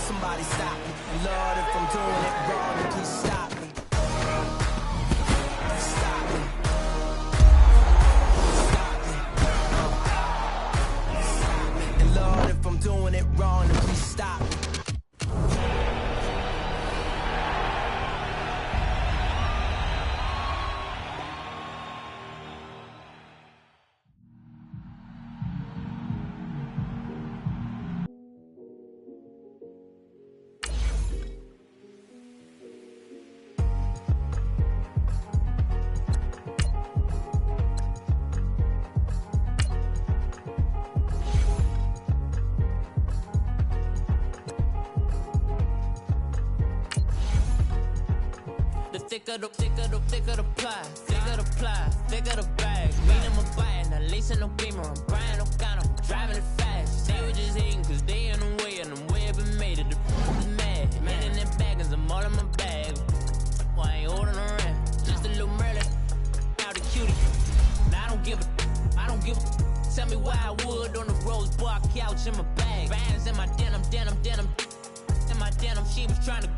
Somebody stop me. And Lord, if I'm doing it wrong, then please stop me. Stop me. Stop me. Stop me. And Lord, if I'm doing it wrong, then please stop me. Thicker the pie, thicker the bag. Mean I'm a buyer, not leasing no Beamer. I'm buying no gun, I'm driving it fast. They were just hating cause they in the way, and I'm way up and made it. The mad, man in them baggins, I'm all in my bag. Why I ain't holding around? Just a little Merlin, out the cutie. Now I don't give a. Tell me why I would on the rose bar couch in my bag. Bands in my denim. In my denim, she was trying to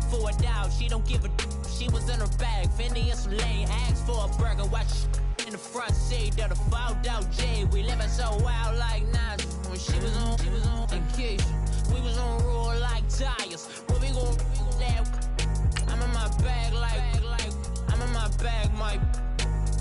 for a doubt. She don't give a. She was in her bag, Fendi and some lane hags for a burger. Watch in the front seat of the fouled out J. We living so wild like Nas. When she was on vacation, we was on roll like tires. What we gon' that? I'm in my bag like I'm in my bag, my.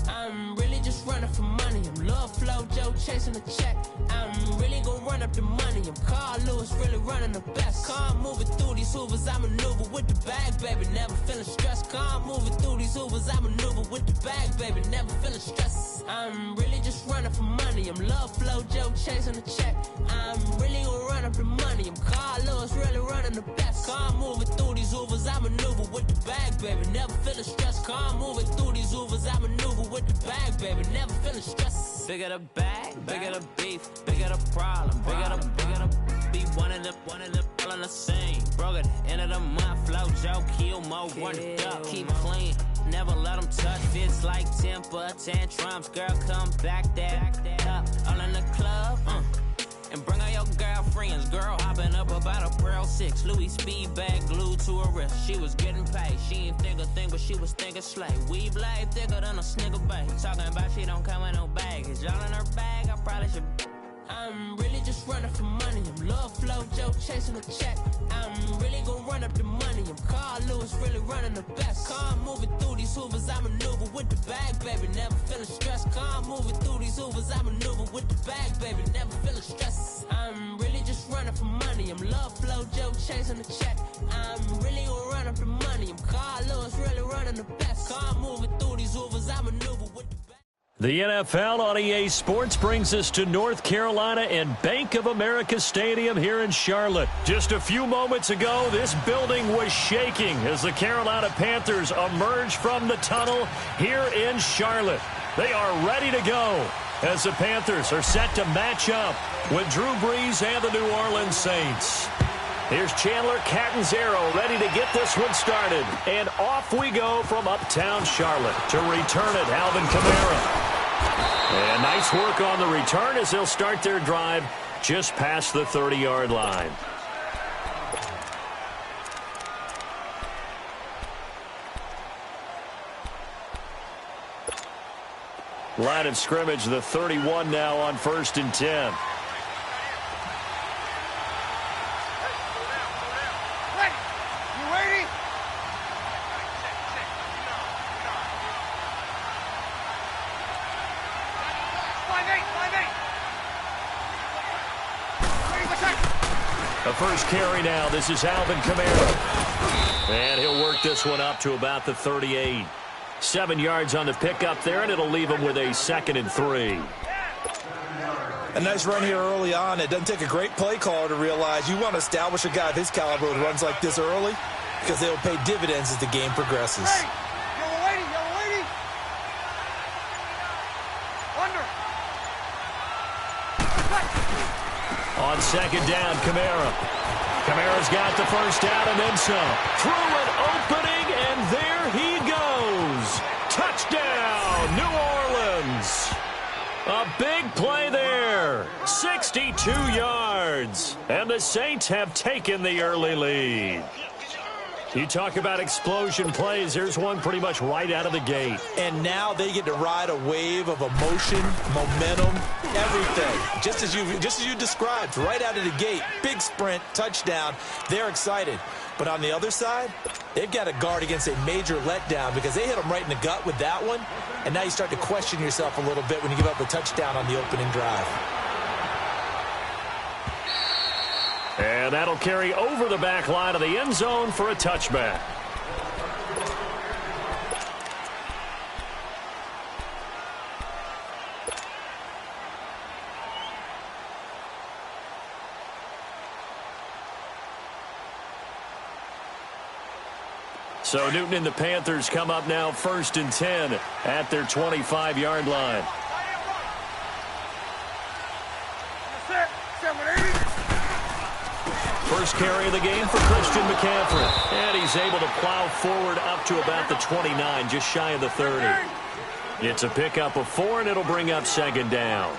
I'm really just running for money. I'm Love Flow Joe chasing the check. I'm really gon' run up the money. I'm Carl Lewis, really running the best. Car moving through these Hoovers, I maneuver with the bag, baby. Never feeling stressed. Car moving through these Hoovers, I maneuver with the bag, baby. Never feeling stressed. I'm really just running for money. I'm Love Flow Joe chasing the check. I'm really gon' run up the money. I'm Carl Lewis, really running the best. Car moving through these Hoovers, I maneuver with the bag, baby. Never feeling stressed. Car moving through these Hoovers, I maneuver with the bag, baby. Never feeling stressed. Bigger the bag, bigger the beef, bigger the problem, bigger the be one of the all in the same. Broke at the end of the month, Flow Joe, kill mo, run it up, keep clean. Never let them touch, fits like temper tantrums. Girl, come back that up, all in the club, and bring all your girlfriends. Girl hopping up about a Pearl 6 Louis speed bag glued to her wrist. She was getting paid, she ain't think a thing, but she was thinking slay. We blade thicker than a snicker bag. Talking about she don't come with no baggage. Y'all in her bag, I probably should. I'm really just running for money. I'm Love Flow Joe chasing the check. I'm really gon' run up the money. I'm Carl Lewis, really running the best. Car moving through these Hoovers, I maneuver with the bag, baby. Never feeling stressed. Car moving through these Hoovers, I maneuver with the bag, baby. Never feeling stressed. I'm really just running for money. I'm Love Flow Joe chasing the check. I'm really gon' run up the money. I'm Carl Lewis, really running the best. Car moving through these Hoovers, I maneuver with the bag. The NFL on EA Sports brings us to North Carolina and Bank of America Stadium here in Charlotte. Just a few moments ago, this building was shaking as the Carolina Panthers emerged from the tunnel here in Charlotte. They are ready to go as the Panthers are set to match up with Drew Brees and the New Orleans Saints. Here's Chandler Catanzaro ready to get this one started. And off we go from uptown Charlotte to return it, Alvin Kamara. And nice work on the return as they'll start their drive just past the 30-yard line. Line of scrimmage, the 31 now on 1st and 10. The first carry now. This is Alvin Kamara. And he'll work this one up to about the 38. 7 yards on the pickup there, and it'll leave him with a 2nd and 3. A nice run here early on. It doesn't take a great play caller to realize you want to establish a guy of his caliber who runs like this early because they'll pay dividends as the game progresses. Hey, yellow lady. Under. On 2nd down, Kamara. Kamara's got the first down and then some. Through an opening, and there he goes. Touchdown, New Orleans. A big play there. 62 yards. And the Saints have taken the early lead. You talk about explosion plays. Here's one pretty much right out of the gate. And now they get to ride a wave of emotion, momentum, everything. Just as you described, right out of the gate. Big sprint, touchdown. They're excited. But on the other side, they've got to guard against a major letdown because they hit them right in the gut with that one. And now you start to question yourself a little bit when you give up a touchdown on the opening drive. And that'll carry over the back line of the end zone for a touchback. So Newton and the Panthers come up now 1st and 10 at their 25-yard line. First carry of the game for Christian McCaffrey. And he's able to plow forward up to about the 29, just shy of the 30. It's a pickup of 4, and it'll bring up 2nd down.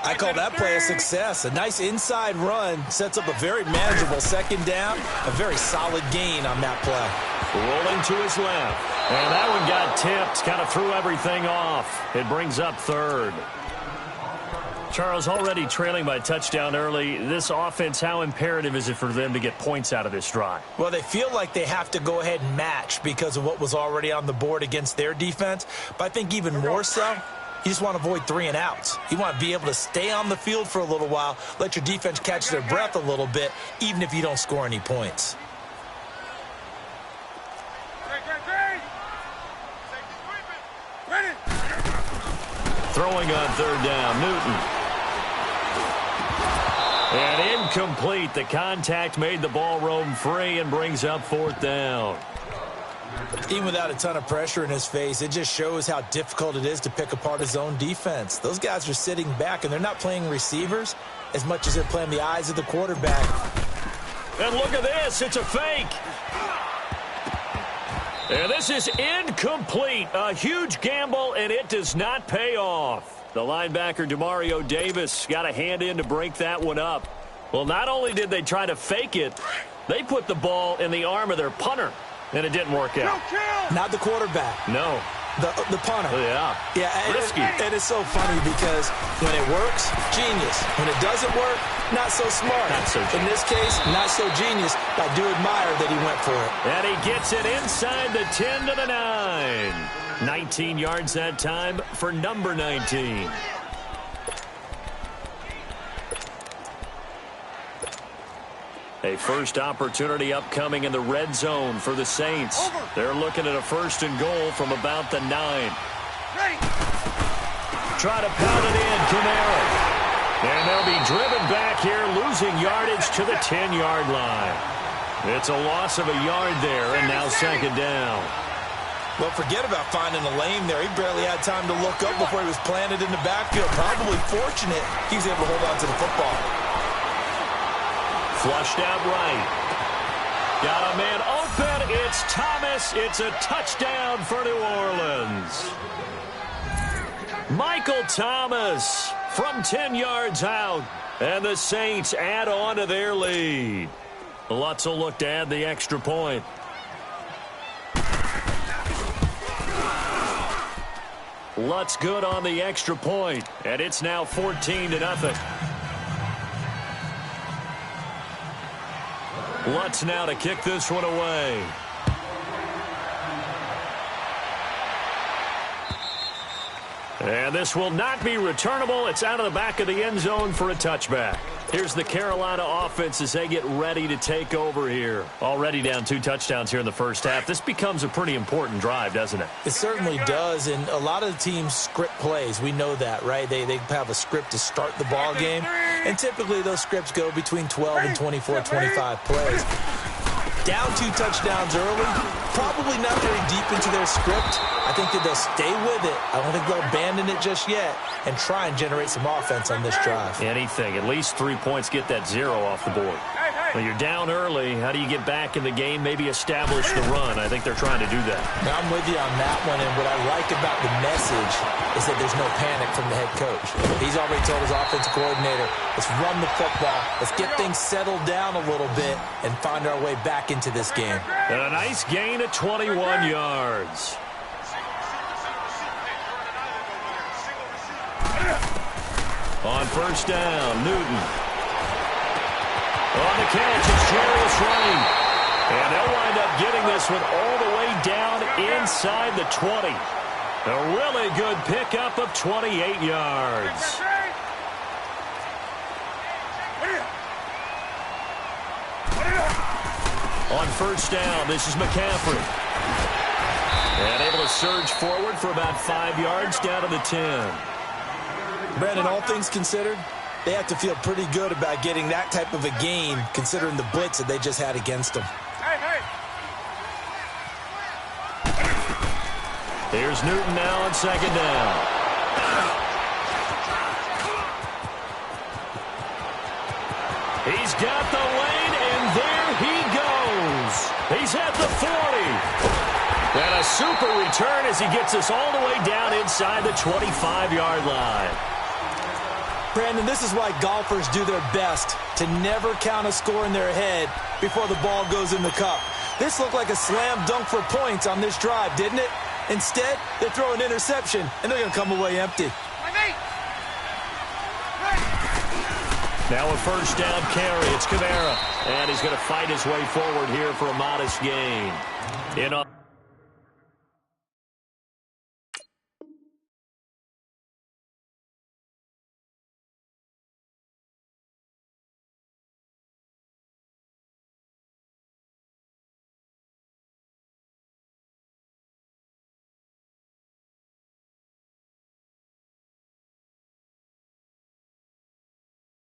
I call that play a success. A nice inside run sets up a very manageable 2nd down. A very solid gain on that play. Rolling to his left. And that one got tipped, kind of threw everything off. It brings up 3rd. Charles, already trailing by a touchdown early. This offense, how imperative is it for them to get points out of this drive? Well, they feel like they have to go ahead and match because of what was already on the board against their defense. But I think even more so, you just want to avoid 3 and outs. You want to be able to stay on the field for a little while, let your defense catch their breath a little bit, even if you don't score any points. Throwing on 3rd down, Newton. And incomplete. The contact made the ball roam free and brings up 4th down. Even without a ton of pressure in his face, it just shows how difficult it is to pick apart his own defense. Those guys are sitting back, and they're not playing receivers as much as they're playing the eyes of the quarterback. And look at this. It's a fake. And this is incomplete. A huge gamble, and it does not pay off. The linebacker, Demario Davis, got a hand in to break that one up. Well, not only did they try to fake it, they put the ball in the arm of their punter, and it didn't work out. Not the quarterback. No. The punter. Yeah. Yeah, risky. And it's so funny because when it works, genius. When it doesn't work, not so smart. Not so genius. In this case, not so genius. I do admire that he went for it. And he gets it inside the 10 to the 9. 19 yards that time for number 19. A first opportunity upcoming in the red zone for the Saints. They're looking at a 1st and goal from about the 9. Try to pound it in, Kamara. And they'll be driven back here, losing yardage to the 10-yard line. It's a loss of a yard there, and now 2nd down. Well, forget about finding a lane there. He barely had time to look up before he was planted in the backfield. Probably fortunate he was able to hold on to the football. Flushed out right. Got a man open. It's Thomas. It's a touchdown for New Orleans. Michael Thomas from 10 yards out. And the Saints add on to their lead. Lutz will look to add the extra point. Lutz good on the extra point. And it's now 14-0. Lutz now to kick this one away. And this will not be returnable. It's out of the back of the end zone for a touchback. Here's the Carolina offense as they get ready to take over here. Already down 2 touchdowns here in the first half. This becomes a pretty important drive, doesn't it? It certainly does, and a lot of the teams script plays. We know that, right? They have a script to start the ball game, and typically those scripts go between 12 and 24, 25 plays. Down 2 touchdowns early, probably not very deep into their script. I think that they'll stay with it. I don't think they'll abandon it just yet and try and generate some offense on this drive. Anything. At least 3 points, get that 0 off the board. Hey, Well, you're down early. How do you get back in the game, maybe establish the run? I think they're trying to do that. Now, I'm with you on that one, and what I like about the message is that there's no panic from the head coach. He's already told his offensive coordinator, let's run the football, let's get things settled down a little bit and find our way back into this game. And a nice gain of 21 yards. On first down, Newton. On the catch, it's Jarius Running. And they'll wind up getting this one all the way down inside the 20. A really good pickup of 28 yards. On first down, this is McCaffrey. And able to surge forward for about 5 yards down to the 10. Brandon, all things considered, they have to feel pretty good about getting that type of a gain, considering the blitz that they just had against them. Here's Newton now on second down. He's got the lane, and there he goes. He's at the 40. And a super return as he gets us all the way down inside the 25-yard line. Brandon, this is why golfers do their best to never count a score in their head before the ball goes in the cup. This looked like a slam dunk for points on this drive, didn't it? Instead, they throw an interception, and they're going to come away empty. Now a first down carry. It's Kamara. And he's going to fight his way forward here for a modest gain. In on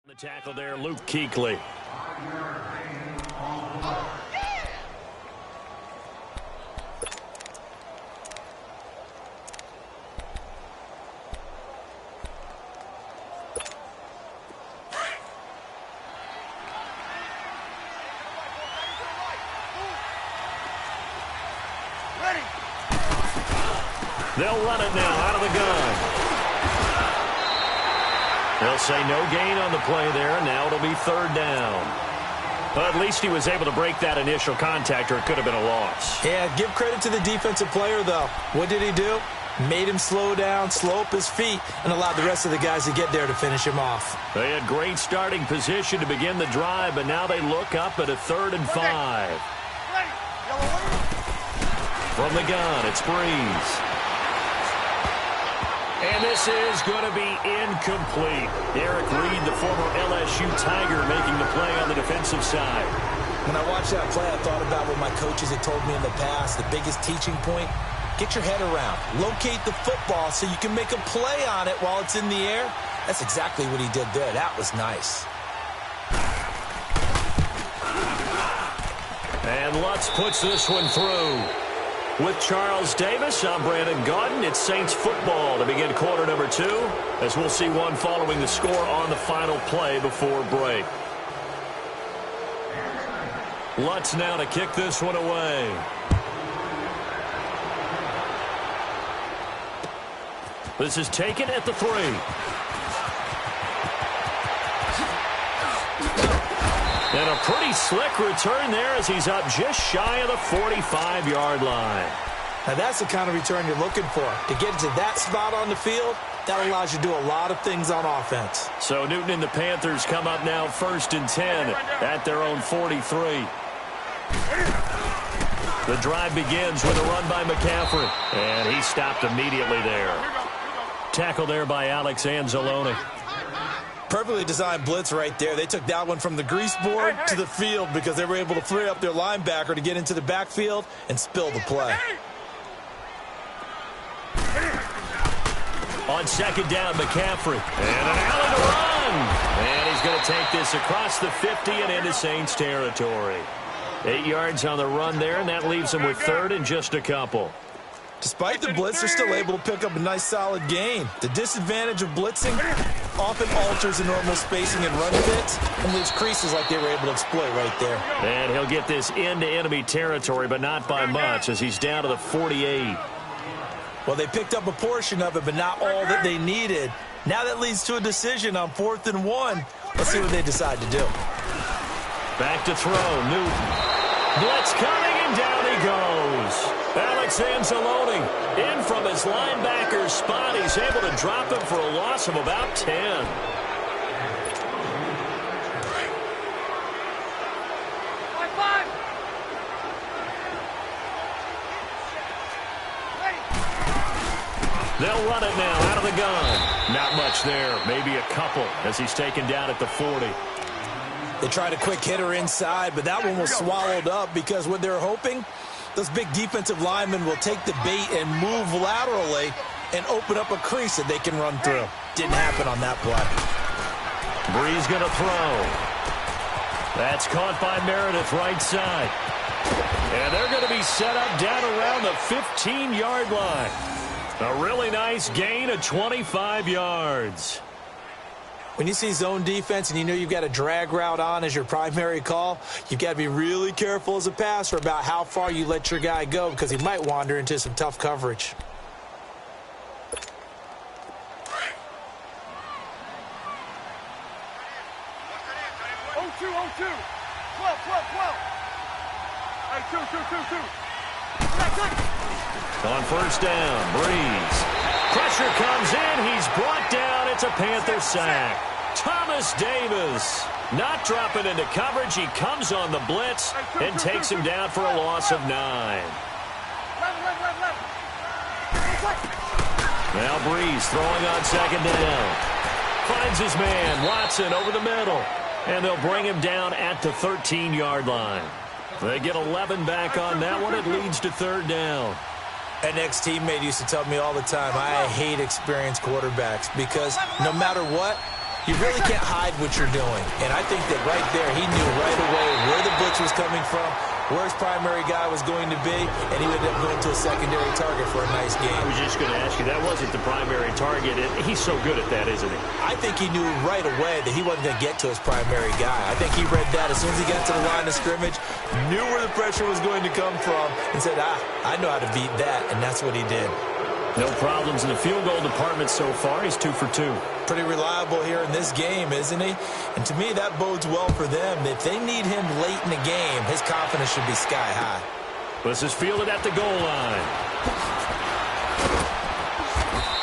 the tackle there, Luke Kuechly. They'll run it now out of the gun. They'll say no gain on the play there, and now it'll be third down. But at least he was able to break that initial contact, or it could have been a loss. Yeah, give credit to the defensive player, though. What did he do? Made him slow down, slow up his feet, and allowed the rest of the guys to get there to finish him off. They had great starting position to begin the drive, but now they look up at a 3rd and 5. From the gun, it's Breeze. And this is going to be incomplete. Eric Reed, the former LSU Tiger, making the play on the defensive side. When I watched that play, I thought about what my coaches had told me in the past. The biggest teaching point, get your head around. Locate the football so you can make a play on it while it's in the air. That's exactly what he did there. That was nice. And Lutz puts this one through. With Charles Davis, I'm Brandon Gaudin. It's Saints football to begin quarter number 2, as we'll see one following the score on the final play before break. Lutz now to kick this one away. This is taken at the 3. And a pretty slick return there as he's up just shy of the 45-yard line. Now that's the kind of return you're looking for. To get to that spot on the field, that allows you to do a lot of things on offense. So Newton and the Panthers come up now 1st and 10 at their own 43. The drive begins with a run by McCaffrey. And he stopped immediately there. Tackle there by Alex Anzalone. Perfectly designed blitz right there. They took that one from the grease board to the field because they were able to free up their linebacker to get into the backfield and spill the play. On second down, McCaffrey. And an alley to run. And he's going to take this across the 50 and into Saints territory. 8 yards on the run there, and that leaves him with 3rd and just a couple. Despite the blitz, they're still able to pick up a nice solid gain. The disadvantage of blitzing, often alters the normal spacing and run fits and leaves creases like they were able to exploit right there. And he'll get this into enemy territory, but not by much, as he's down to the 48. Well, they picked up a portion of it, but not all that they needed. Now that leads to a decision on 4th and 1. Let's see what they decide to do. Back to throw, Newton. Blitz coming, and down he goes. Alex Anzalone in from his linebacker spot. He's able to drop him for a loss of about 10. They'll run it now out of the gun. Not much there, maybe a couple as he's taken down at the 40. They tried a quick hitter inside, but that one was swallowed up because what they're hoping, those big defensive linemen will take the bait and move laterally and open up a crease that they can run through. Didn't happen on that play. Bree's going to throw. That's caught by Meredith right side. And they're going to be set up down around the 15-yard line. A really nice gain of 25 yards. When you see zone defense and you know you've got a drag route on as your primary call, you've got to be really careful as a passer about how far you let your guy go because he might wander into some tough coverage. On first down, Breeze. Pressure comes in. He's brought down. It's a Panther sack. Thomas Davis not dropping into coverage. He comes on the blitz and takes him down for a loss of 9. Now Breeze throwing on second down. Finds his man, Watson, over the middle. And they'll bring him down at the 13-yard line. They get 11 back on that one. It leads to third down. An ex-teammate used to tell me all the time, I hate experienced quarterbacks because no matter what, you really can't hide what you're doing. And I think that right there, he knew right away where the blitz was coming from, where his primary guy was going to be, and he ended up going to a secondary target for a nice game. I was just going to ask you, that wasn't the primary target. He's so good at that, isn't he? I think he knew right away that he wasn't going to get to his primary guy. I think he read that as soon as he got to the line of scrimmage, knew where the pressure was going to come from, and said, I know how to beat that, and that's what he did. No problems in the field goal department so far. He's 2 for 2. Pretty reliable here in this game, isn't he? And to me, that bodes well for them. If they need him late in the game, his confidence should be sky high. This is fielded at the goal line.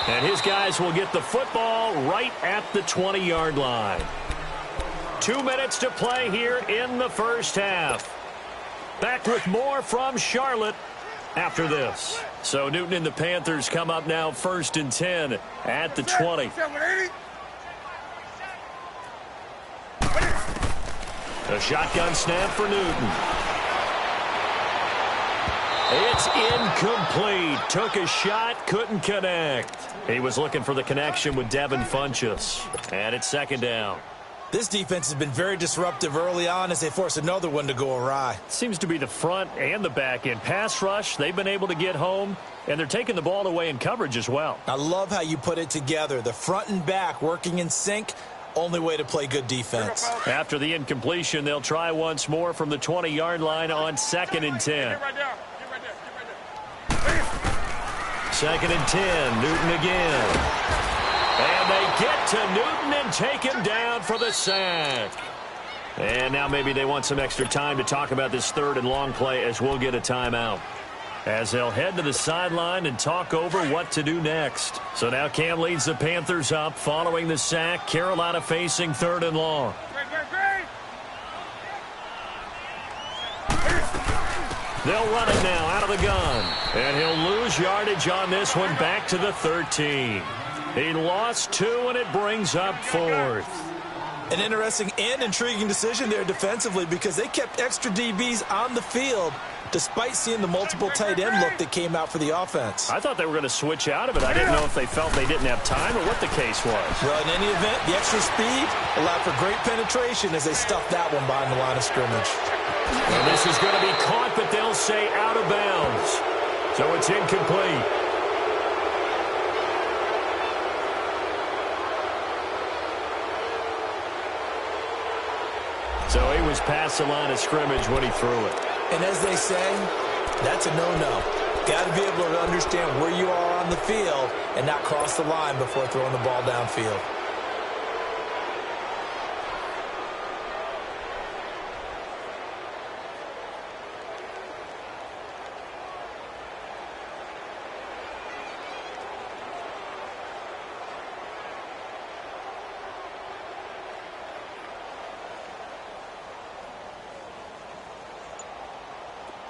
And his guys will get the football right at the 20-yard line. 2 minutes to play here in the first half. Back with more from Charlotte after this. So Newton and the Panthers come up now 1st and 10 at the 20. A shotgun snap for Newton. It's incomplete. Took a shot, couldn't connect. He was looking for the connection with Devin Funchess. And it's 2nd down. This defense has been very disruptive early on as they force another one to go awry. Seems to be the front and the back end. Pass rush, they've been able to get home, and they're taking the ball away in coverage as well. I love how you put it together. The front and back working in sync, only way to play good defense. After the incompletion, they'll try once more from the 20-yard line on 2nd and 10. 2nd and 10, Newton again. And they get to Newton and take him down for the sack. And now maybe they want some extra time to talk about this 3rd and long play as we'll get a timeout. As they'll head to the sideline and talk over what to do next. So now Cam leads the Panthers up following the sack. Carolina facing 3rd and long. They'll run it now out of the gun. And he'll lose yardage on this one back to the 13. He lost 2, and it brings up 4th. An interesting and intriguing decision there defensively because they kept extra DBs on the field despite seeing the multiple tight end look that came out for the offense. I thought they were going to switch out of it. I didn't know if they felt they didn't have time or what the case was. Well, in any event, the extra speed allowed for great penetration as they stuffed that one behind the line of scrimmage. And this is going to be caught, but they'll say out of bounds. So it's incomplete. was past the line of scrimmage when he threw it. And as they say, that's a no-no. Got to be able to understand where you are on the field and not cross the line before throwing the ball downfield.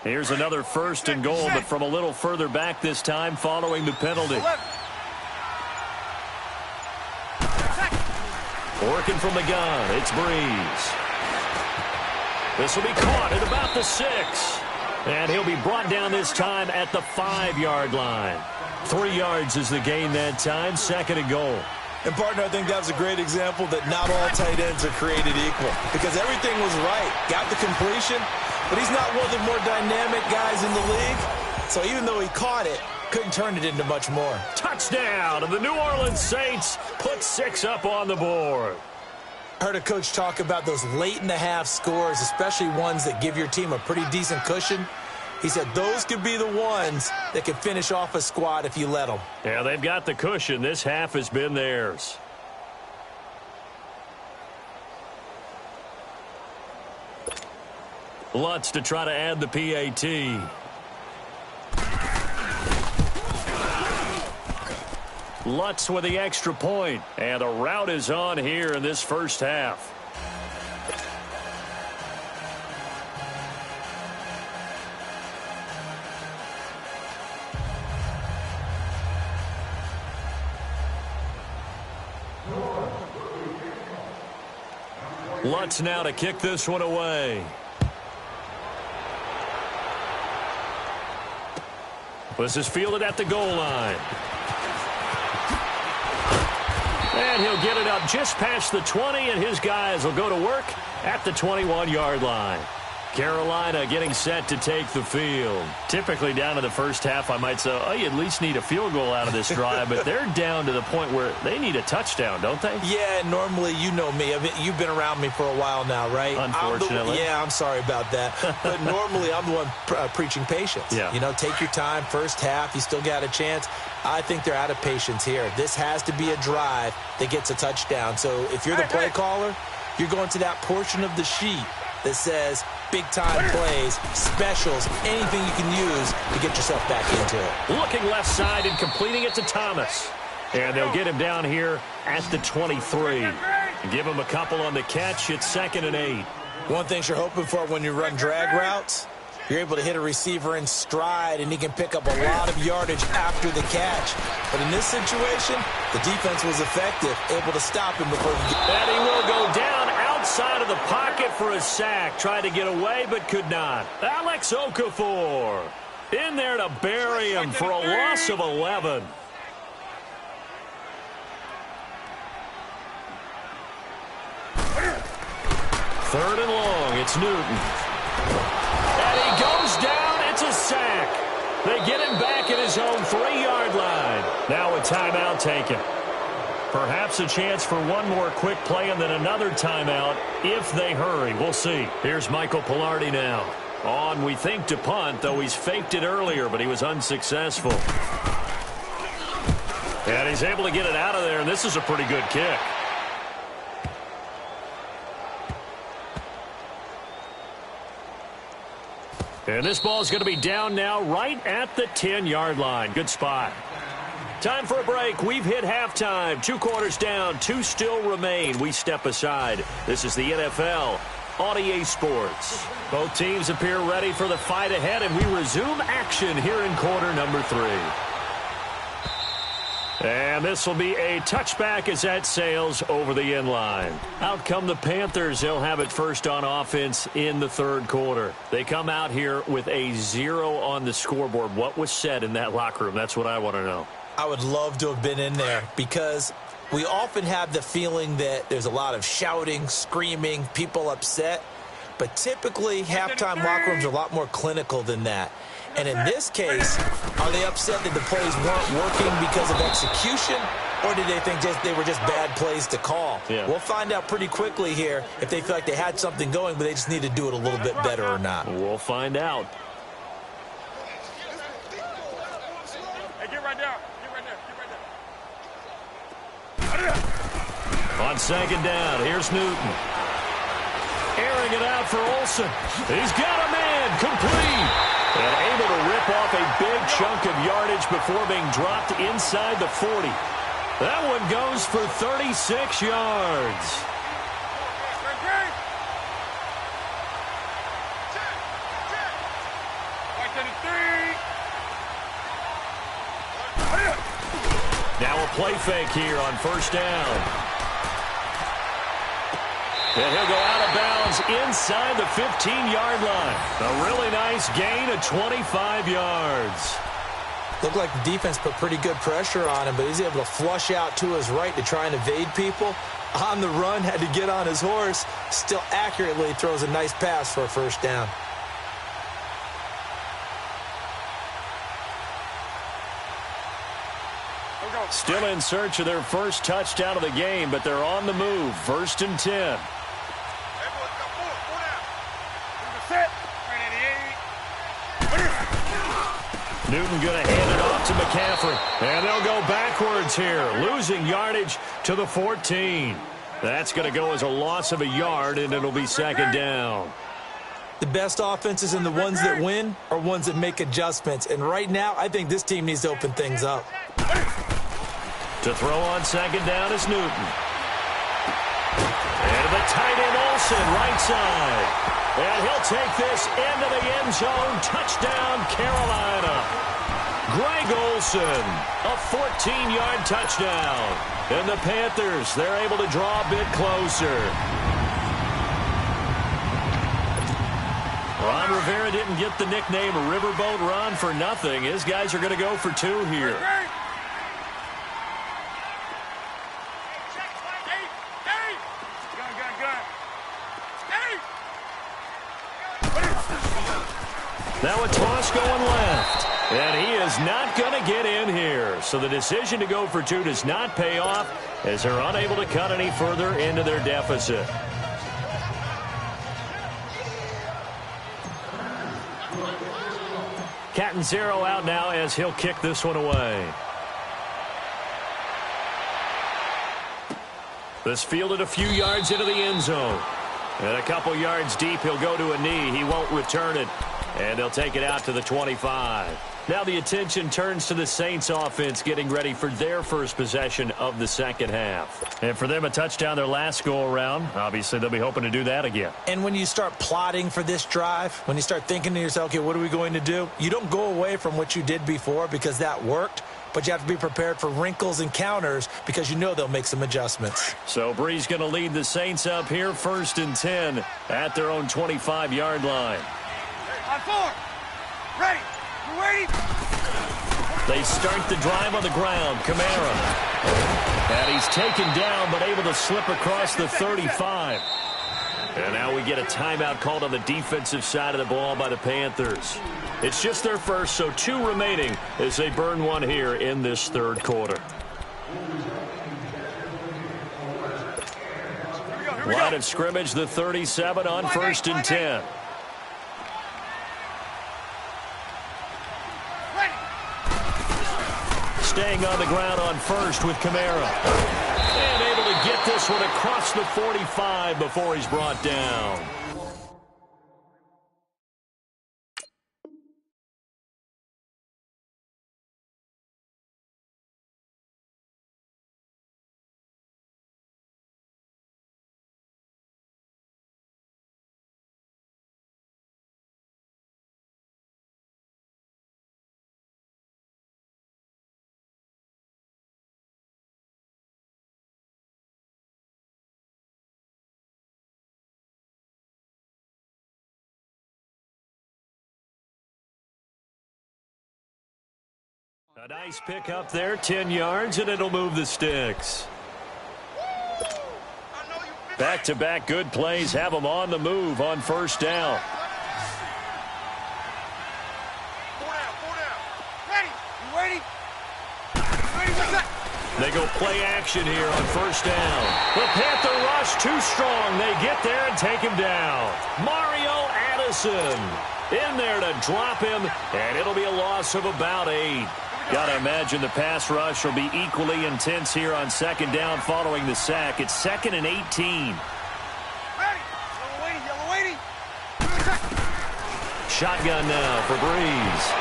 Here's another 1st and goal, but from a little further back this time following the penalty. Working from the gun, it's Breeze. This will be caught at about the 6. And he'll be brought down this time at the 5-yard line. 3 yards is the gain that time, 2nd and goal. And, partner, I think that was a great example that not all tight ends are created equal. Because everything was right. Got the completion, but he's not one of the more dynamic guys in the league. So even though he caught it, couldn't turn it into much more. Touchdown, and the New Orleans Saints put 6 up on the board. I heard a coach talk about those late-in-the-half scores, especially ones that give your team a pretty decent cushion. He said those could be the ones that could finish off a squad if you let them. Yeah, they've got the cushion. This half has been theirs. Lutz to try to add the PAT. Lutz with the extra point. And the route is on here in this first half. Lutz now to kick this one away. This is fielded at the goal line. And he'll get it up just past the 20, and his guys will go to work at the 21-yard line. Carolina getting set to take the field. Typically down to the first half, I might say, oh, you at least need a field goal out of this drive, but they're down to the point where they need a touchdown, don't they? Yeah, normally, you know me. I mean, you've been around me for a while now, right? Unfortunately. I'm sorry about that. But normally, I'm the one preaching patience. Yeah. You know, take your time. First half, you still got a chance. I think they're out of patience here. This has to be a drive that gets a touchdown. So if you're the play caller, you're going to that portion of the sheet that says big-time plays, specials, anything you can use to get yourself back into it. Looking left side and completing it to Thomas. And they'll get him down here at the 23. Give him a couple on the catch. It's 2nd and 8. One thing you're hoping for when you run drag routes, you're able to hit a receiver in stride, and he can pick up a lot of yardage after the catch. But in this situation, the defense was effective, able to stop him before he gets... And he will go down outside of the pocket for a sack. Tried to get away, but could not. Alex Okafor in there to bury him for a loss of 11. Third and long, it's Newton. And he goes down, it's a sack. They get him back at his own 3-yard line. Now a timeout taken. Perhaps a chance for one more quick play and then another timeout if they hurry. We'll see. Here's Michael Pilardi now. On, we think, to punt, though he's faked it earlier, but he was unsuccessful. And he's able to get it out of there, and this is a pretty good kick. And this ball is going to be down now right at the 10-yard line. Good spot. Time for a break. We've hit halftime. 2 quarters down. 2 still remain. We step aside. This is the NFL on EA Sports. Both teams appear ready for the fight ahead, and we resume action here in quarter number 3. And this will be a touchback as that sails over the end line. Out come the Panthers. They'll have it first on offense in the 3rd quarter. They come out here with a 0 on the scoreboard. What was said in that locker room? That's what I want to know. I would love to have been in there because we often have the feeling that there's a lot of shouting, screaming, people upset. But typically, halftime locker rooms are a lot more clinical than that. And in this case, are they upset that the plays weren't working because of execution? Or did they think they were just bad plays to call? Yeah. We'll find out pretty quickly here if they feel like they had something going, but they just need to do it a little bit better or not. We'll find out. Hey, get right there. Get right there. Get right there. On second down, here's Newton. Airing it out for Olsen. He's got a man, complete. And able to rip off a big chunk of yardage before being dropped inside the 40. That one goes for 36 yards. Now a play fake here on first down. And he'll go out of bounds inside the 15-yard line. A really nice gain of 25 yards. Looked like the defense put pretty good pressure on him, but he's able to flush out to his right to try and evade people. On the run, had to get on his horse. Still accurately throws a nice pass for a first down. Still in search of their first touchdown of the game, but they're on the move. 1st and 10. Newton going to hand it off to McCaffrey. And they'll go backwards here, losing yardage to the 14. That's going to go as a loss of a yard, and it'll be second down. The best offenses and the ones that win are ones that make adjustments. And right now, I think this team needs to open things up. To throw on second down is Newton. And the tight end Olsen, right side. And he'll take this into the end zone. Touchdown, Carolina. Greg Olsen, a 14-yard touchdown. And the Panthers, they're able to draw a bit closer. Ron Rivera didn't get the nickname Riverboat Ron for nothing. His guys are going to go for 2 here. Now a toss going left. And he is not going to get in here. So the decision to go for 2 does not pay off as they're unable to cut any further into their deficit. Catanzaro out now as he'll kick this one away. This fielded a few yards into the end zone. And a couple yards deep, he'll go to a knee. He won't return it. And they'll take it out to the 25. Now the attention turns to the Saints offense getting ready for their first possession of the second half. And for them, a touchdown their last go-around. Obviously, they'll be hoping to do that again. And when you start plotting for this drive, when you start thinking to yourself, okay, what are we going to do? You don't go away from what you did before because that worked. But you have to be prepared for wrinkles and counters because you know they'll make some adjustments. So Bree's going to lead the Saints up here 1st and 10 at their own 25-yard line. On 4. Ready. You waiting? They start the drive on the ground. Kamara. And he's taken down but able to slip across the 35. And now we get a timeout called on the defensive side of the ball by the Panthers. It's just their first, so 2 remaining as they burn one here in this third quarter. Line of scrimmage, the 37 on 1st and 10. Staying on the ground on first with Kamara. And able to get this one across the 45 before he's brought down. A nice pick up there, 10 yards, and it'll move the sticks. Back-to-back good plays have them on the move on first down. 4 down. Ready. You waiting? Ready, what's that? They go play action here on first down. The Panther rush too strong. They get there and take him down. Mario Addison in there to drop him, and it'll be a loss of about 8. Got to imagine the pass rush will be equally intense here on second down following the sack. It's 2nd and 18. Ready. Yellow waiting. Shotgun now for Breeze.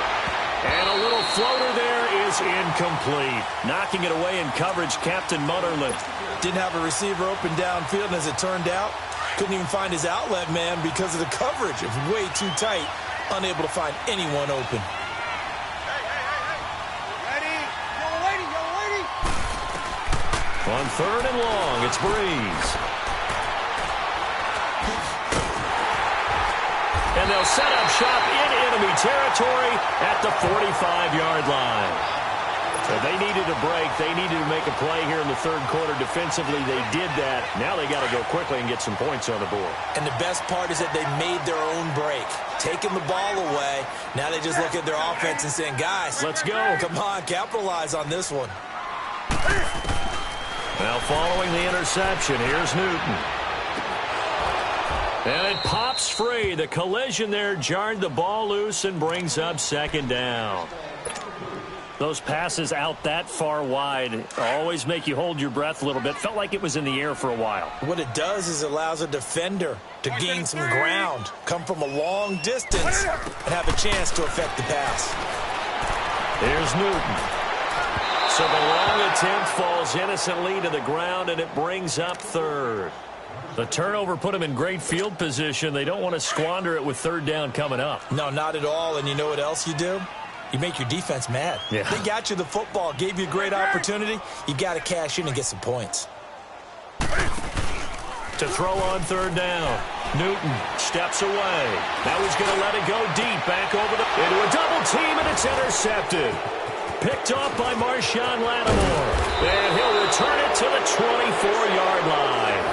And a little floater there is incomplete. Knocking it away in coverage, Captain Mutterland. Didn't have a receiver open downfield, and as it turned out, couldn't even find his outlet man because of the coverage. It was way too tight, unable to find anyone open. Ready. Yellow waiting. On 3rd and long, it's Breeze. And they'll set up shop in enemy territory at the 45-yard line. So they needed a break. They needed to make a play here in the 3rd quarter. Defensively, they did that. Now they got to go quickly and get some points on the board. And the best part is that they made their own break. Taking the ball away. Now they just look at their offense and saying, guys, let's go. Come on, capitalize on this one. Now following the interception, here's Newton. And it pops free. The collision there jarred the ball loose and brings up 2nd down. Those passes out that far wide always make you hold your breath a little bit. Felt like it was in the air for a while. What it does is it allows a defender to gain some ground, come from a long distance, and have a chance to affect the pass. Here's Newton. So the long attempt falls innocently to the ground, and it brings up 3rd. The turnover put them in great field position. They don't want to squander it with 3rd down coming up. No, not at all. And you know what else you do? You make your defense mad. Yeah. They got you the football, gave you a great opportunity. You got to cash in and get some points. To throw on 3rd down. Newton steps away. Now he's going to let it go deep. Back over into a double team, and it's intercepted. Picked off by Marshawn Lattimore. And he'll return it to the 24-yard line.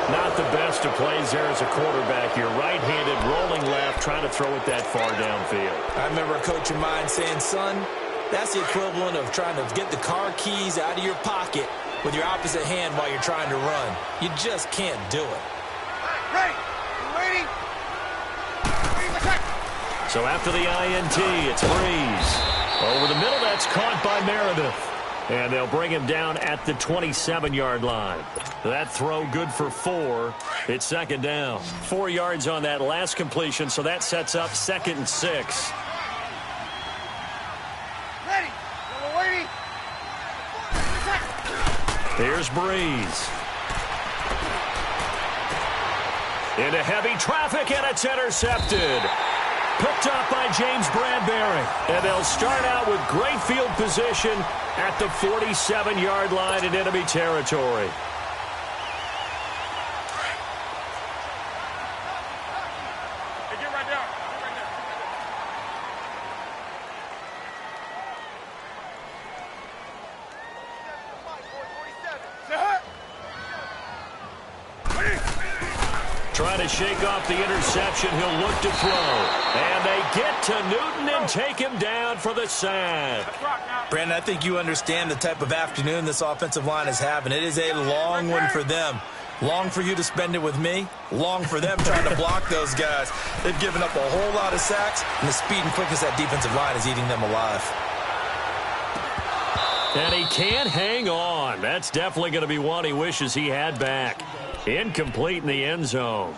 Not the best of plays there as a quarterback. You're right-handed, rolling left, trying to throw it that far downfield. I remember a coach of mine saying, son, that's the equivalent of trying to get the car keys out of your pocket with your opposite hand while you're trying to run. You just can't do it. Ready. Waiting. So after the INT, it's Breeze. Over the middle, that's caught by Meredith. And they'll bring him down at the 27-yard line. That throw good for 4. It's 2nd down. 4 yards on that last completion, so that sets up 2nd and 6. Ready. Yellow waiting. Here's Breeze. Into heavy traffic, and it's intercepted. Picked up by James Bradbury. And they'll start out with great field position at the 47-yard line in enemy territory. Hey, get right down. Trying to shake off the interception. He'll look to throw. And they get to Newton and take him down for the sack. Brandon, I think you understand the type of afternoon this offensive line is having. It is a long one for them. Long for you to spend it with me. Long for them trying to block those guys. They've given up a whole lot of sacks, and the speed and quickness of that defensive line is eating them alive. And he can't hang on. That's definitely going to be one he wishes he had back. Incomplete in the end zone.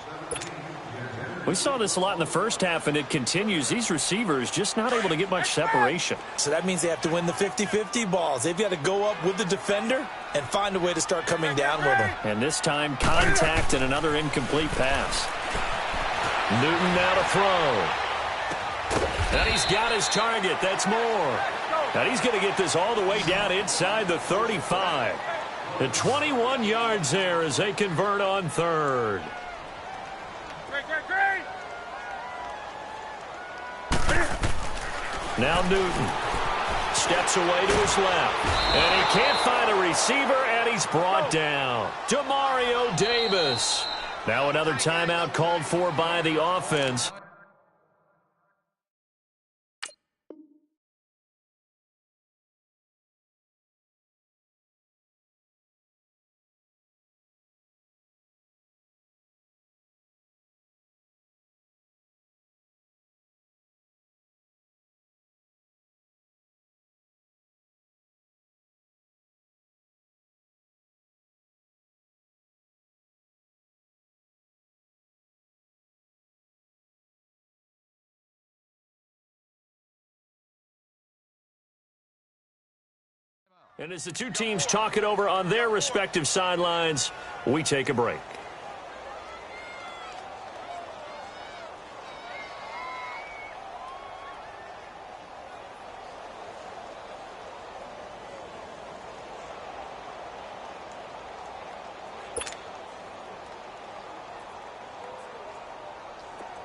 We saw this a lot in the first half, and it continues. These receivers just not able to get much separation. So that means they have to win the 50-50 balls. They've got to go up with the defender and find a way to start coming down with them. And this time, contact and another incomplete pass. Newton now to throw. And he's got his target. That's more. And he's going to get this all the way down inside the 35. The 21 yards there as they convert on 3rd. Now Newton steps away to his left. And he can't find a receiver, and he's brought down. Demario Davis. Now another timeout called for by the offense. And as the two teams talk it over on their respective sidelines, we take a break.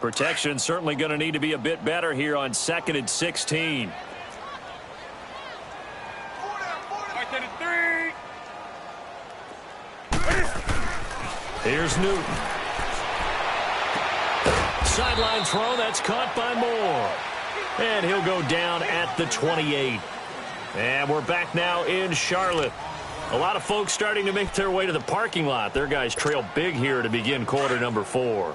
Protection certainly going to need to be a bit better here on 2nd and 16. Here's Newton. Sideline throw, that's caught by Moore. And he'll go down at the 28. And we're back now in Charlotte. A lot of folks starting to make their way to the parking lot. Their guys trail big here to begin quarter number 4.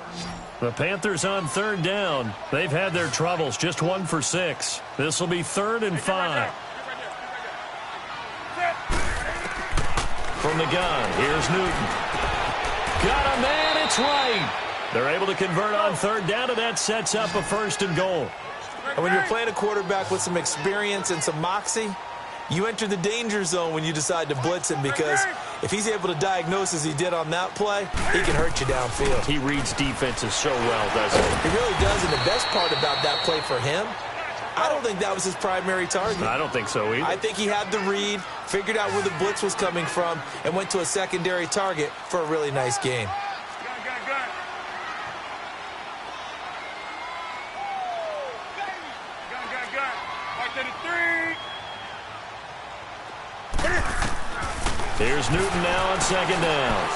The Panthers on 3rd down. They've had their troubles, just 1 for 6. This will be 3rd and 5. From the gun, here's Newton. Got him, man, it's right. They're able to convert on 3rd down, and that sets up a 1st and goal. And when you're playing a quarterback with some experience and some moxie, you enter the danger zone when you decide to blitz him, because if he's able to diagnose as he did on that play, he can hurt you downfield. He reads defenses so well, doesn't he? He really does, and the best part about that play for him, I don't think that was his primary target. I don't think so either. I think he had the read, figured out where the blitz was coming from, and went to a secondary target for a really nice gain. Here's Newton now on 2nd down.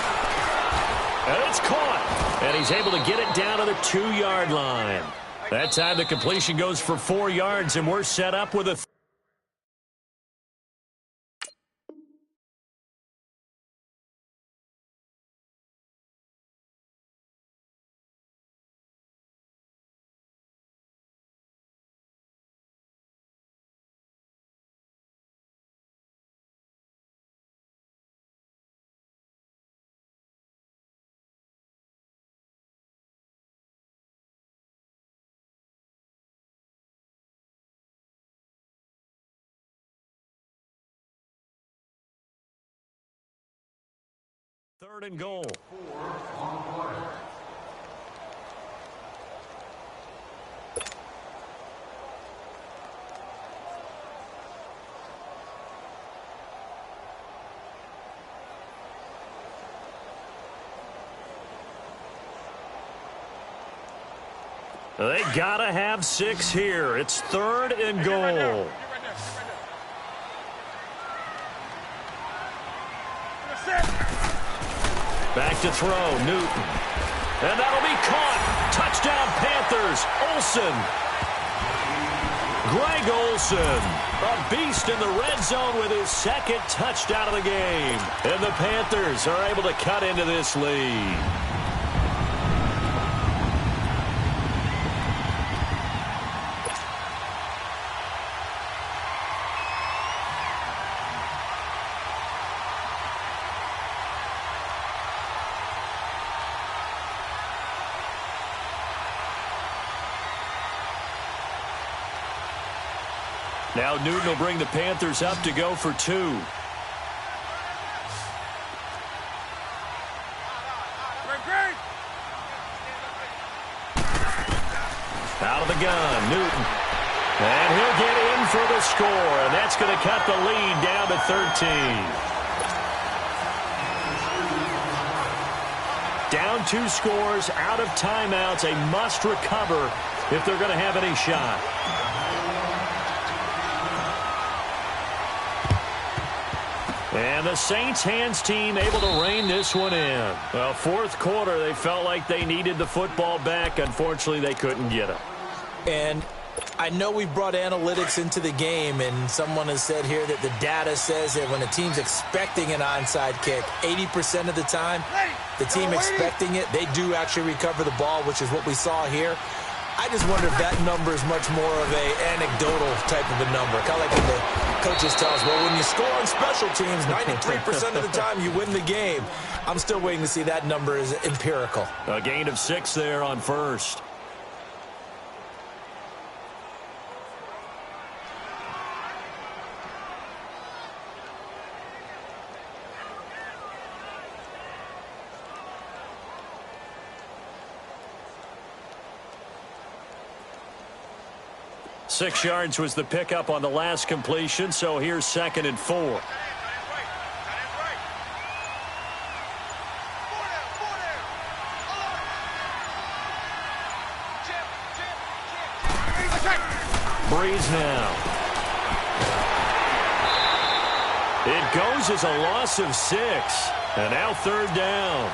And it's caught. And he's able to get it down to the 2-yard line. That time the completion goes for 4 yards, and we're set up with a... Third and goal. They gotta have 6 here. It's 3rd and goal. Back to throw, Newton. And that'll be caught. Touchdown, Panthers. Olsen. Greg Olsen, a beast in the red zone with his 2nd touchdown of the game. And the Panthers are able to cut into this lead. Now Newton will bring the Panthers up to go for 2. Out of the gun, Newton. And he'll get in for the score, and that's going to cut the lead down to 13. Down 2 scores, out of timeouts, a must recover if they're going to have any shot. And the Saints hands team able to rein this one in. Well, 4th quarter, they felt like they needed the football back. Unfortunately, they couldn't get it. And I know we brought analytics into the game, and someone has said here that the data says that when a team's expecting an onside kick, 80% of the time, the team expecting it, they do actually recover the ball, which is what we saw here. I just wonder if that number is much more of a anecdotal type of a number. Kind of like when the coaches tell us, well, when you score on special teams, 93% of the time you win the game. I'm still waiting to see that number is empirical. A gain of 6 there on 1st. 6 yards was the pickup on the last completion, so here's 2nd and 4. Breeze now. It goes as a loss of 6. And now 3rd down.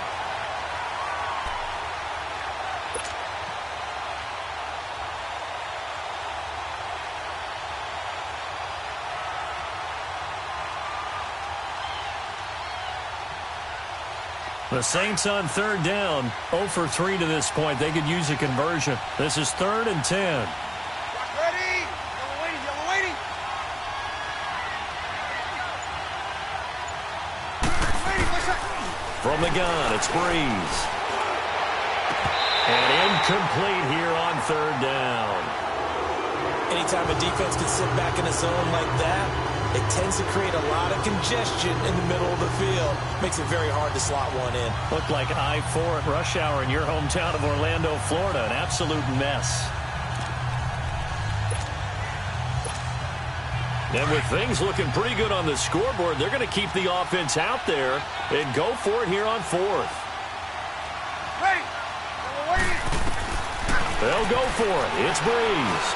The Saints on 3rd down, 0 for 3 to this point. They could use a conversion. This is 3rd and 10. From the gun, it's Breeze. And incomplete here on 3rd down. Anytime a defense can sit back in a zone like that, it tends to create a lot of congestion in the middle of the field. Makes it very hard to slot one in. Looked like I-4 at rush hour in your hometown of Orlando, Florida. An absolute mess. And with things looking pretty good on the scoreboard, they're going to keep the offense out there and go for it here on 4th. Ready. They'll go for it. It's Breeze.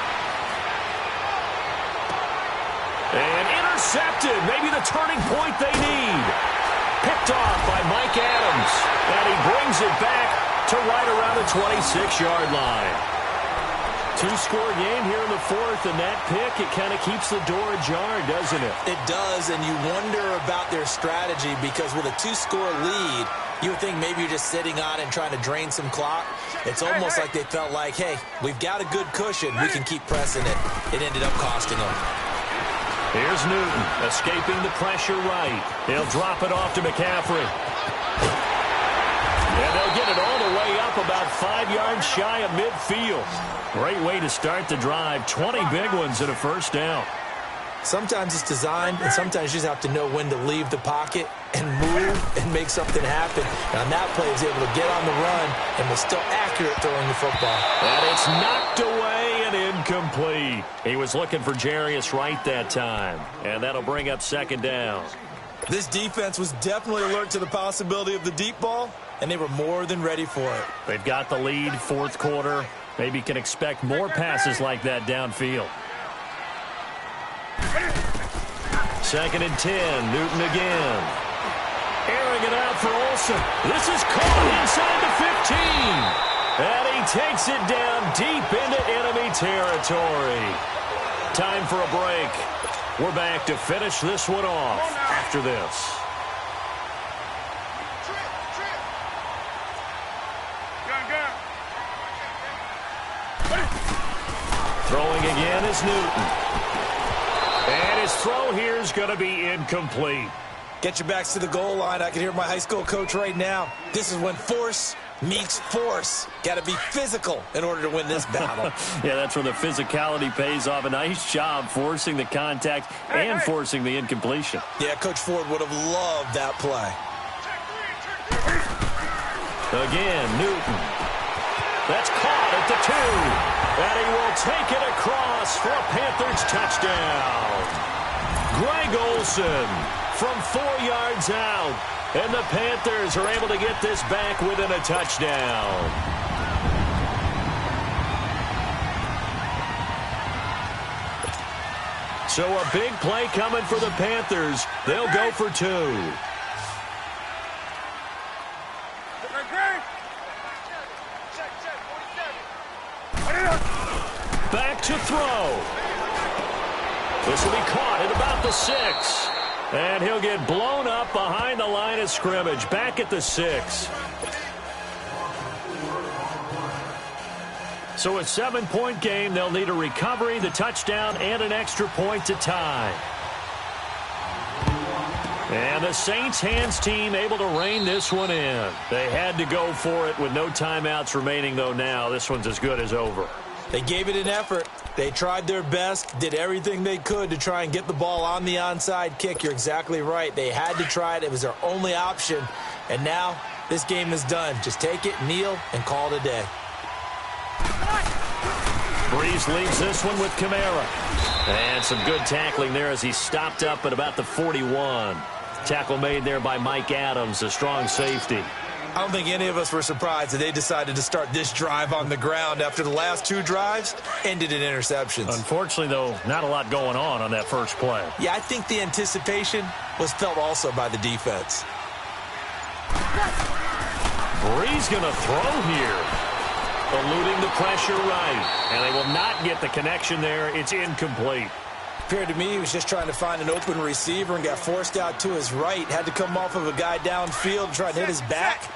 And intercepted. Maybe the turning point they need. Picked off by Mike Adams. And he brings it back to right around the 26-yard line. 2-score game here in the 4th, and that pick, it kind of keeps the door ajar, doesn't it? It does, and you wonder about their strategy because with a 2-score lead, you would think maybe you're just sitting on it and trying to drain some clock. It's almost like they felt like, hey, we've got a good cushion. We can keep pressing it. It ended up costing them. Here's Newton, escaping the pressure right. He'll drop it off to McCaffrey. And they'll get it all the way up about 5 yards shy of midfield. Great way to start the drive. 20 big ones and a 1st down. Sometimes it's designed, and sometimes you just have to know when to leave the pocket and move and make something happen. And on that play, he was able to get on the run and was still accurate throwing the football. And it's knocked away and incomplete. He was looking for Jarius Wright that time. And that'll bring up 2nd down. This defense was definitely alert to the possibility of the deep ball, and they were more than ready for it. They've got the lead, 4th quarter. Maybe can expect more passes like that downfield. 2nd and 10, Newton again. Airing it out for Olsen. This is caught inside the 15. And he takes it down deep into enemy territory. Time for a break. We're back to finish this one off after this. Throwing again is Newton. And his throw here is going to be incomplete. Get your backs to the goal line. I can hear my high school coach right now. This is when force meets force. Got to be physical in order to win this battle. Yeah, that's where the physicality pays off. A nice job forcing the contact and forcing the incompletion. Yeah, Coach Ford would have loved that play. Again, Newton. That's caught at the 2. And he will take it across for a Panthers touchdown. Greg Olsen from 4 yards out. And the Panthers are able to get this back within a touchdown. So a big play coming for the Panthers. They'll go for 2. Back to throw. This will be caught at about the 6. And he'll get blown up behind the line of scrimmage. Back at the 6. So a 7-point game. They'll need a recovery, the touchdown, and an extra point to tie. And the Saints hands team able to rein this one in. They had to go for it with no timeouts remaining, though now. This one's as good as over. They gave it an effort. They tried their best, did everything they could to try and get the ball on the onside kick. You're exactly right. They had to try it. It was their only option. And now this game is done. Just take it, kneel, and call it a day. Breeze leaves this one with Kamara. And some good tackling there as he stopped up at about the 41. Tackle made there by Mike Adams, a strong safety. I don't think any of us were surprised that they decided to start this drive on the ground after the last two drives ended in interceptions. Unfortunately, though, not a lot going on that first play. Yeah, I think the anticipation was felt also by the defense. Breeze going to throw here. Eluding the pressure right. And they will not get the connection there. It's incomplete. Appeared to me he was just trying to find an open receiver and got forced out to his right. Had to come off of a guy downfield and try and hit his back.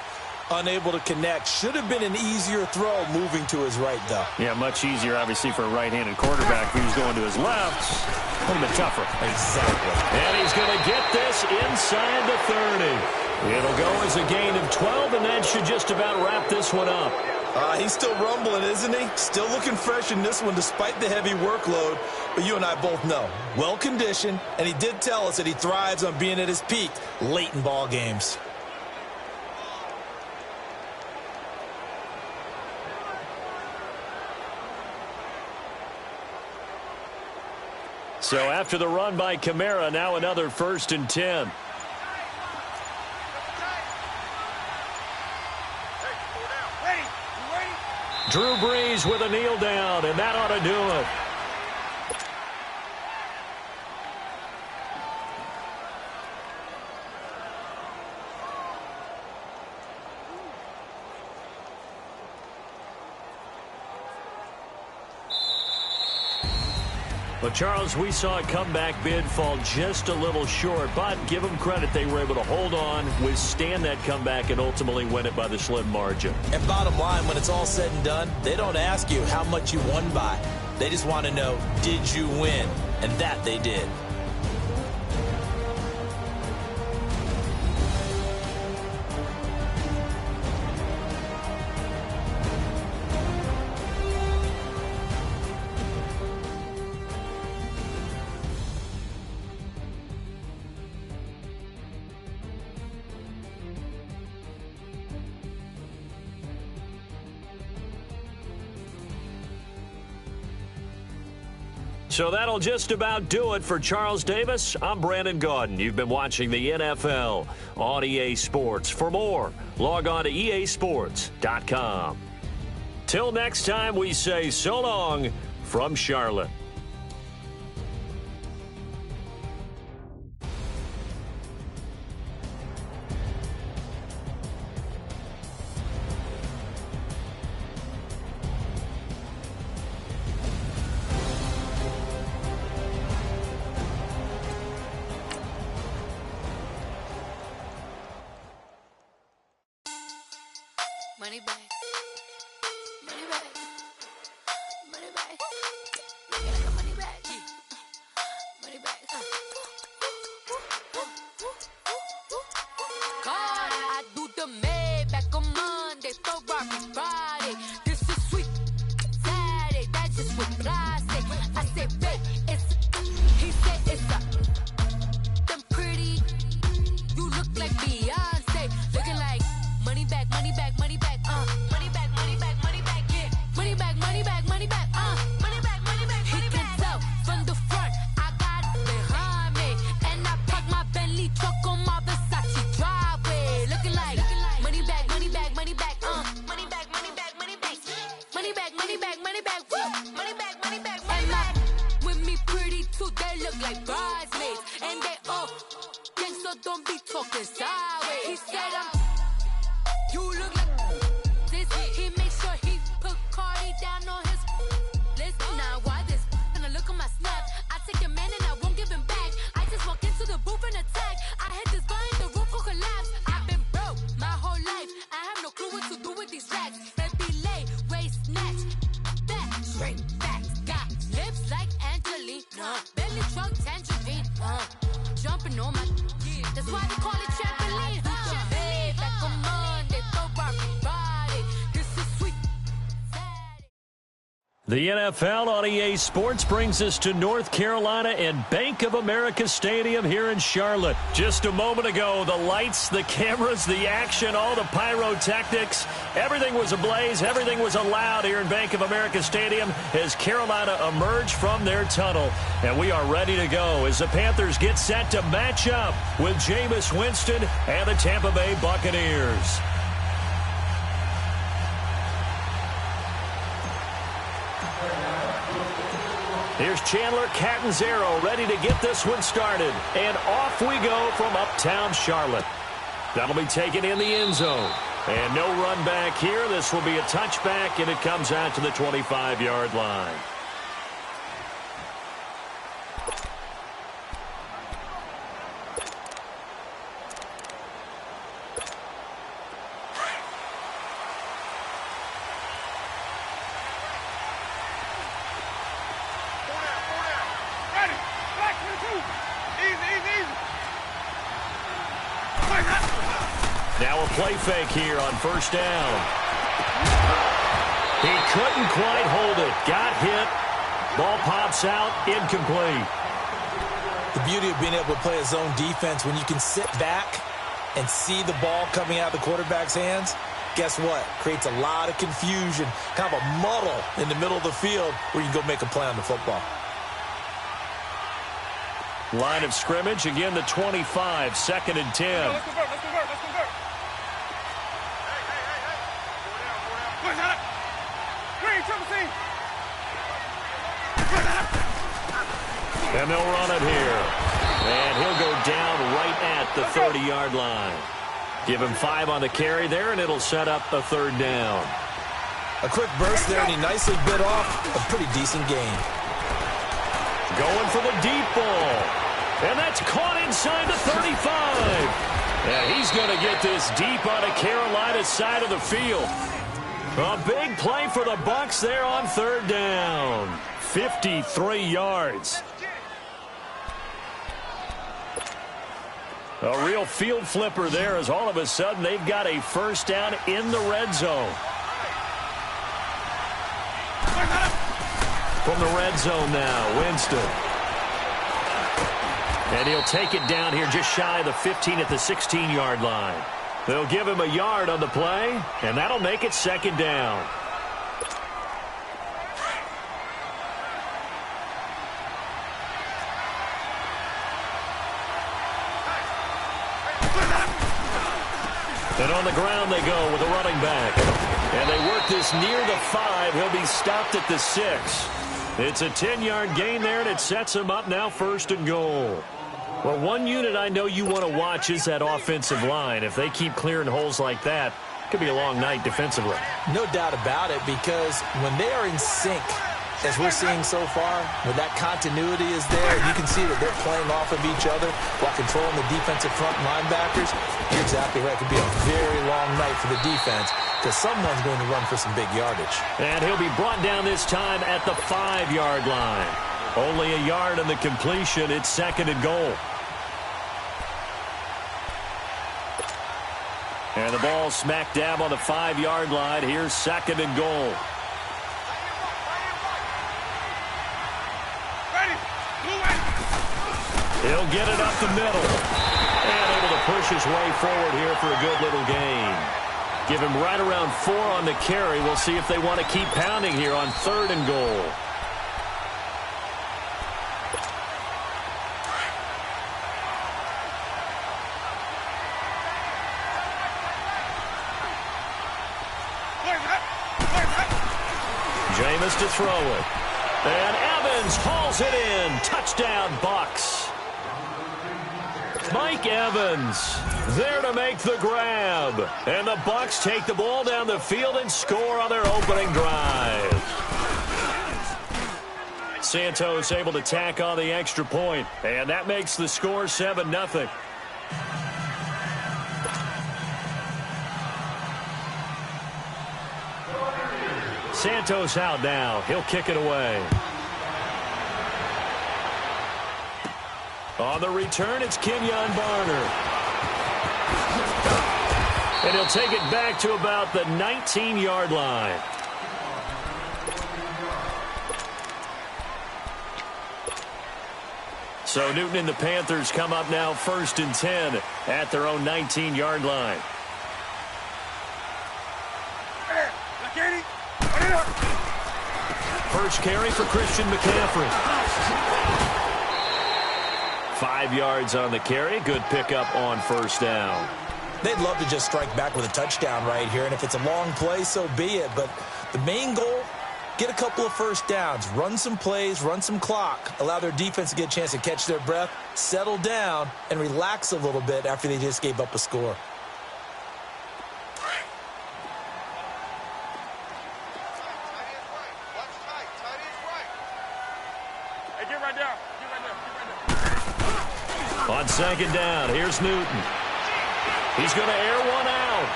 Unable to connect. Should have been an easier throw moving to his right, though. Yeah, much easier, obviously, for a right-handed quarterback. If he was going to his left, a little bit tougher. Exactly. And he's going to get this inside the 30. It'll go as a gain of 12, and that should just about wrap this one up. He's still rumbling, isn't he? Still looking fresh in this one despite the heavy workload. But you and I both know, well-conditioned, and he did tell us that he thrives on being at his peak late in ball games. So after the run by Kamara, now another 1st and 10. Drew Brees with a kneel down, and that ought to do it. Well, Charles, we saw a comeback bid fall just a little short, but give them credit. They were able to hold on, withstand that comeback, and ultimately win it by the slim margin. And bottom line, when it's all said and done, they don't ask you how much you won by. They just want to know, did you win? And that they did. So that'll just about do it for Charles Davis. I'm Brandon Gaudin. You've been watching the NFL on EA Sports. For more, log on to easports.com. Till next time, we say so long from Charlotte. Money back. Money back. Money back. Yeah, I got money back. Money back. God, I do the Maybach on Monday, Ferrari Friday. This is sweet Saturday. That's just what I say. I say, babe, he said it's a. Them pretty. You look like Beyonce. Looking like money back, money back, money back. Money back, money back, money back, yeah. Money back, money back, money back, money back, money back, money back. He can tell from the front, I got it behind me. And I park my Bentley truck on my Versace driveway. Looking like money back, money back, money back, money back, money back, money back. Money back, money back, money back, money back, money back, money back. With me pretty too, they look like bridesmaids. And they all gang, so don't be talking sideways. He said you look like this. He make sure he put Cardi down on his list. Now why this? Gonna look on my snap. I take a man and I won't give him back. I just walk into the booth and attack. I hit this guy in the roof will collapse. I've been broke my whole life. I have no clue what to do with these racks. Baby lay, waist snatch, back, straight back. Got lips like Angelina, belly truck tangerine. Jumping on my, that's why they call it trampoline. Back on Monday, Ferrari Friday. This is sweet Saturday. The NFL on EA Sports brings us to North Carolina and Bank of America Stadium here in Charlotte. Just a moment ago, the lights, the cameras, the action, all the pyrotechnics, everything was ablaze, everything was allowed here in Bank of America Stadium as Carolina emerged from their tunnel. And we are ready to go as the Panthers get set to match up with Jameis Winston and the Tampa Bay Buccaneers. Here's Chandler Catanzaro ready to get this one started. And off we go from uptown Charlotte. That'll be taken in the end zone. And no run back here. This will be a touchback, and it comes out to the 25-yard line. Now a play fake here on first down. He couldn't quite hold it. Got hit. Ball pops out. Incomplete. The beauty of being able to play a zone defense when you can sit back and see the ball coming out of the quarterback's hands, guess what? Creates a lot of confusion, kind of a muddle in the middle of the field where you can go make a play on the football. Line of scrimmage, again the 25, 2nd and 10. Let's convert. And they'll run it here. And he'll go down right at the 30-yard line. Give him 5 on the carry there, and it'll set up a 3rd down. A quick burst there, and he nicely bit off a pretty decent gain. Going for the deep ball. And that's caught inside the 35. And he's going to get this deep on the Carolina side of the field. A big play for the Bucs there on 3rd down. 53 yards. A real field flipper there as all of a sudden they've got a 1st down in the red zone. From the red zone now, Winston. And he'll take it down here just shy of the 15 at the 16-yard line. They'll give him a yard on the play, and that'll make it 2nd down. And on the ground they go with a running back. And they work this near the 5. He'll be stopped at the 6. It's a 10-yard gain there, and it sets him up now 1st and goal. Well, one unit I know you want to watch is that offensive line. If they keep clearing holes like that, it could be a long night defensively. No doubt about it, because when they are in sync, as we're seeing so far, when that continuity is there, you can see that they're playing off of each other while controlling the defensive front linebackers. You're exactly right. It could be a very long night for the defense because someone's going to run for some big yardage. And he'll be brought down this time at the 5-yard line. Only a yard on the completion. It's 2nd and goal. And the ball smack dab on the 5-yard line. Here's 2nd and goal. He'll get it up the middle. And able to push his way forward here for a good little gain. Give him right around 4 on the carry. We'll see if they want to keep pounding here on 3rd and goal. Jameis to throw it. And Evans hauls it in. Touchdown, Bucs. Mike Evans there to make the grab. And the Bucs take the ball down the field and score on their opening drive. Santos able to tack on the extra point. And that makes the score 7-0. Santos out now. He'll kick it away. On the return, it's Kenyon Barner. And he'll take it back to about the 19-yard line. So Newton and the Panthers come up now 1st and 10 at their own 19-yard line. First carry for Christian McCaffrey. 5 yards on the carry. Good pickup on first down. They'd love to just strike back with a touchdown right here, and if it's a long play, so be it. But the main goal, get a couple of first downs, run some plays, run some clock, allow their defense to get a chance to catch their breath, settle down, and relax a little bit after they just gave up a score. On second down, here's Newton. He's going to air one out.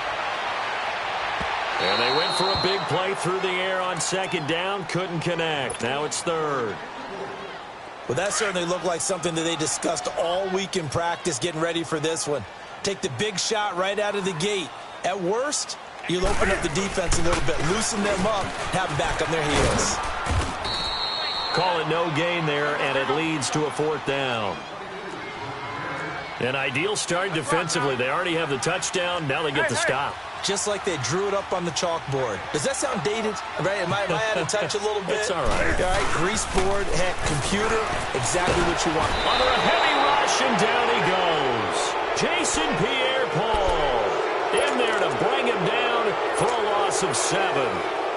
And they went for a big play through the air on second down. Couldn't connect. Now it's third. Well, that certainly looked like something that they discussed all week in practice getting ready for this one. Take the big shot right out of the gate. At worst, you'll open up the defense a little bit, loosen them up, have them back on their heels. Call it no gain there, and it leads to a fourth down. An ideal start defensively. They already have the touchdown. Now they get the stop. Just like they drew it up on the chalkboard. Does that sound dated? Right? Am I out of touch a little bit? It's all right. All right, grease board, heck, computer, exactly what you want. Under a heavy rush, and down he goes. Jason Pierre-Paul in there to bring him down for a loss of 7.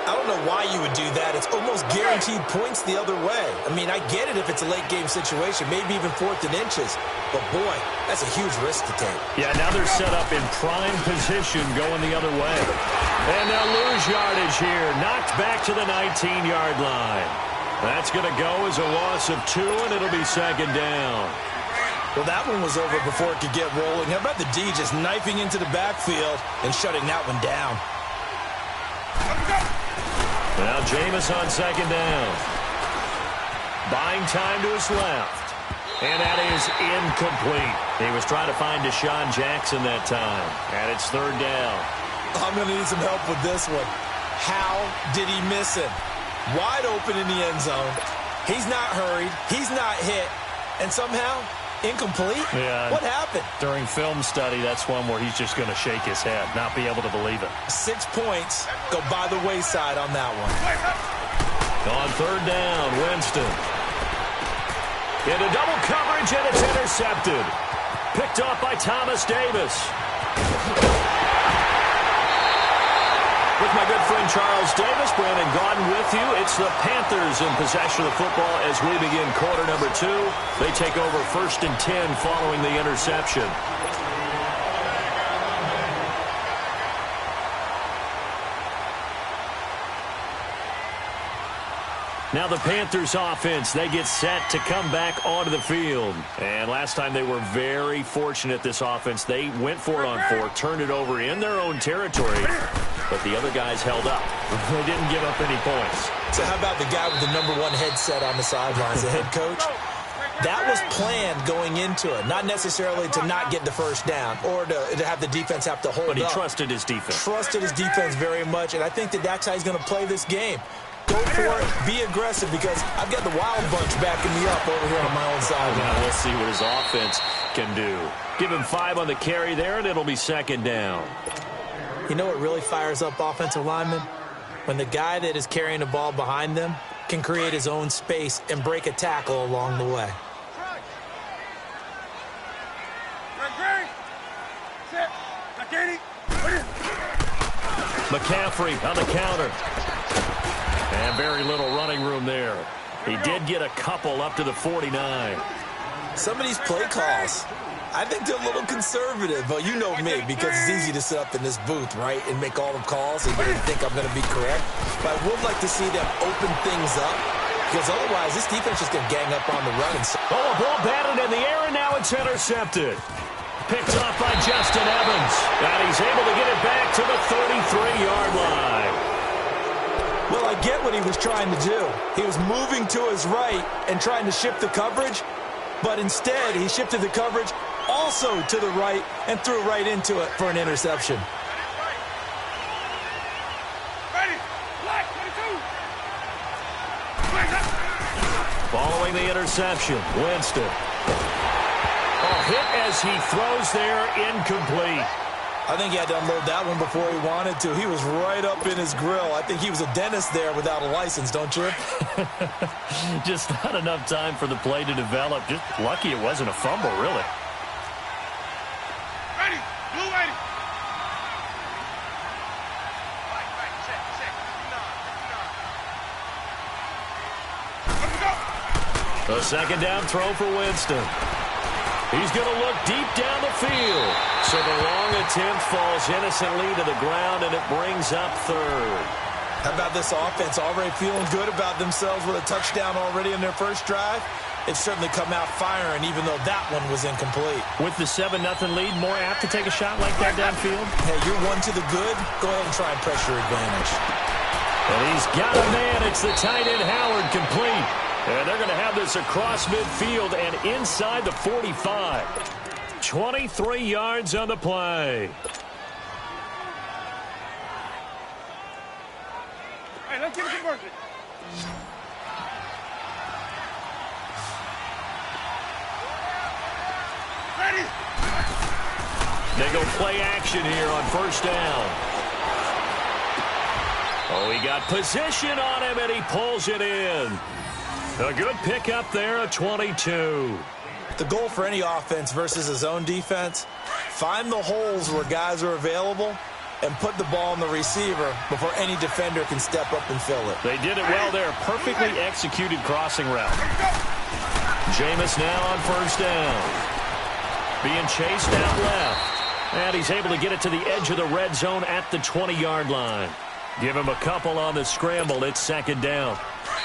I don't know why you would do that. It's almost guaranteed points the other way. I mean, I get it if it's a late game situation, maybe even 4th and inches. But, boy, that's a huge risk to take. Yeah, now they're set up in prime position going the other way. And they'll lose yardage here. Knocked back to the 19-yard line. That's going to go as a loss of 2, and it'll be second down. Well, that one was over before it could get rolling. How about the D just knifing into the backfield and shutting that one down? Now Jameis on second down. Buying time to his left. And that is incomplete. He was trying to find Deshaun Jackson that time. And it's third down. I'm going to need some help with this one. How did he miss him? Wide open in the end zone. He's not hurried. He's not hit. And somehow, incomplete? Yeah. What happened? During film study, that's one where he's just going to shake his head, not be able to believe it. 6 points go by the wayside on that one. On third down, Winston. Into double coverage, and it's intercepted. Picked off by Thomas Davis. With my good friend Charles Davis, Brandon Gaudin with you. It's the Panthers in possession of the football as we begin quarter number 2. They take over 1st and 10 following the interception. Now the Panthers offense, they get set to come back onto the field. And last time they were very fortunate, this offense. They went for it on 4, turned it over in their own territory, but the other guys held up. They didn't give up any points. So how about the guy with the #1 headset on the sidelines, the head coach? That was planned going into it, not necessarily to not get the first down or to have the defense have to hold up. But he trusted his defense. Trusted his defense very much, and I think that's how he's going to play this game. Go for it, be aggressive, because I've got the wild bunch backing me up over here on my own side. Now we'll see what his offense can do. Give him 5 on the carry there, and it'll be second down. You know what really fires up offensive linemen? When the guy that is carrying the ball behind them can create his own space and break a tackle along the way. McCaffrey on the counter. And very little running room there. He did get a couple up to the 49. Some of these play calls, I think they're a little conservative. But you know me, because it's easy to sit up in this booth, right, and make all the calls and think I'm going to be correct. But I would like to see them open things up, because otherwise this defense is going to gang up on the run. Oh, a ball batted in the air, and now it's intercepted. Picked off by Justin Evans. And he's able to get it back to the 33-yard line. Well, I get what he was trying to do. He was moving to his right and trying to shift the coverage, but instead he shifted the coverage also to the right and threw right into it for an interception. Following the interception, Winston. hit as he throws there, incomplete. I think he had to unload that one before he wanted to. He was right up in his grill. I think he was a dentist there without a license, don't you? Just not enough time for the play to develop. Just lucky it wasn't a fumble, really. Ready. Blue ready. A second down throw for Winston. He's going to look deep down the field. So the long attempt falls innocently to the ground, and it brings up third. How about this offense? Already feeling good about themselves with a touchdown already in their first drive. It's certainly come out firing, even though that one was incomplete. With the 7-0 lead, more apt to take a shot like that downfield? Hey, you're one to the good. Go ahead and try and press your advantage. And he's got a man. It's the tight end, Howard, complete. And they're going to have this across midfield and inside the 45. 23 yards on the play. Hey, let's give it some work. Ready. They go play action here on first down. Oh, he got position on him, and he pulls it in. A good pickup there, a 22. The goal for any offense versus a zone defense, find the holes where guys are available and put the ball in the receiver before any defender can step up and fill it. They did it well there. Perfectly executed crossing route. Jameis now on first down. Being chased out left. And he's able to get it to the edge of the red zone at the 20-yard line. Give him a couple on the scramble. It's second down.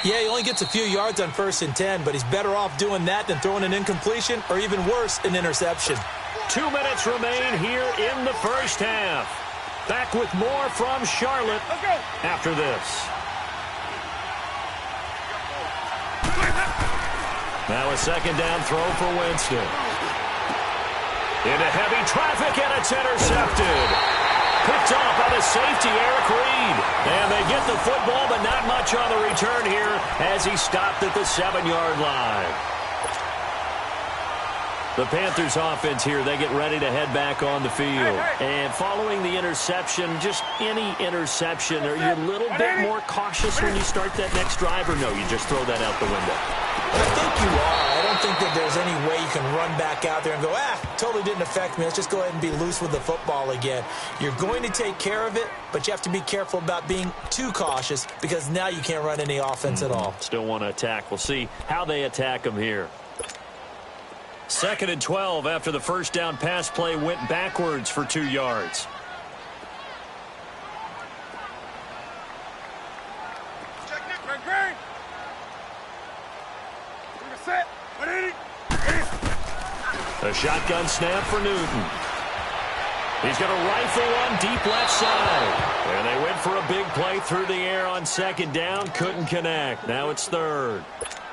Yeah, he only gets a few yards on 1st and 10, but he's better off doing that than throwing an incompletion or even worse, an interception. 2 minutes remain here in the first half. Back with more from Charlotte after this. Now a second down throw for Winston. Into heavy traffic, and it's intercepted. Picked off by the safety, Eric Reed. And they get the football, but not much on the return here as he stopped at the 7-yard line. The Panthers offense here, they get ready to head back on the field. And following the interception, just any interception, are you a little bit more cautious when you start that next drive, or no, you just throw that out the window? I think you are. I don't think that there's any way you can run back out there and go, totally didn't affect me. Let's just go ahead and be loose with the football again. You're going to take care of it, but you have to be careful about being too cautious because now you can't run any offense at all. Still want to attack. We'll see how they attack them here. 2nd and 12 after the first down pass play went backwards for 2 yards. Check it, Greg. We're set. Ready. A shotgun snap for Newton. He's going to rifle one deep left side. And they went for a big play through the air on second down. Couldn't connect. Now it's third.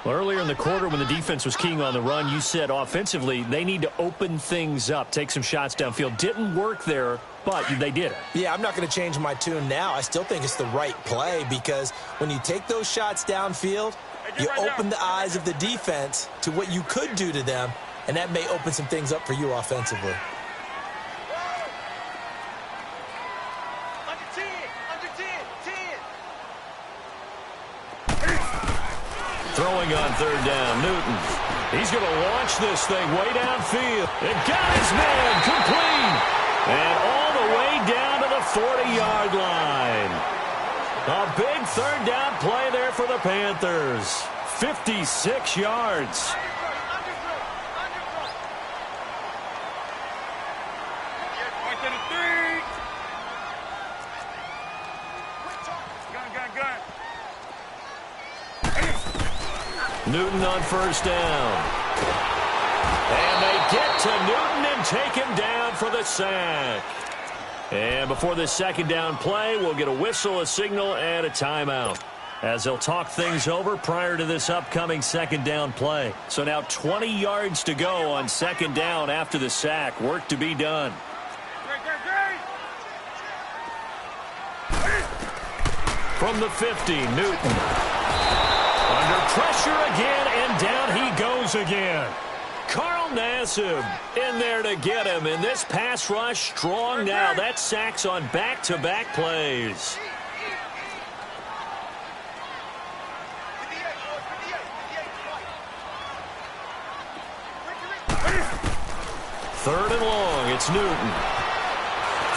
Well, earlier in the quarter when the defense was keying on the run, you said offensively they need to open things up, take some shots downfield. Didn't work there, but they did it. Yeah, I'm not going to change my tune now. I still think it's the right play because when you take those shots downfield, you open the eyes of the defense to what you could do to them, and that may open some things up for you offensively. Throwing on third down, Newton. He's going to launch this thing way downfield. It got his man complete. And all the way down to the 40-yard line. A big third down play there for the Panthers. 56 yards. Newton on first down. And they get to Newton and take him down for the sack. And before this second down play, we'll get a whistle, a signal, and a timeout, as they'll talk things over prior to this upcoming second down play. So now 20 yards to go on second down after the sack. Work to be done. From the 50, Newton. Under pressure again, and down he goes again. Carl Nassib in there to get him. And this pass rush strong now. That's sacks on back-to-back plays. Third and long. It's Newton.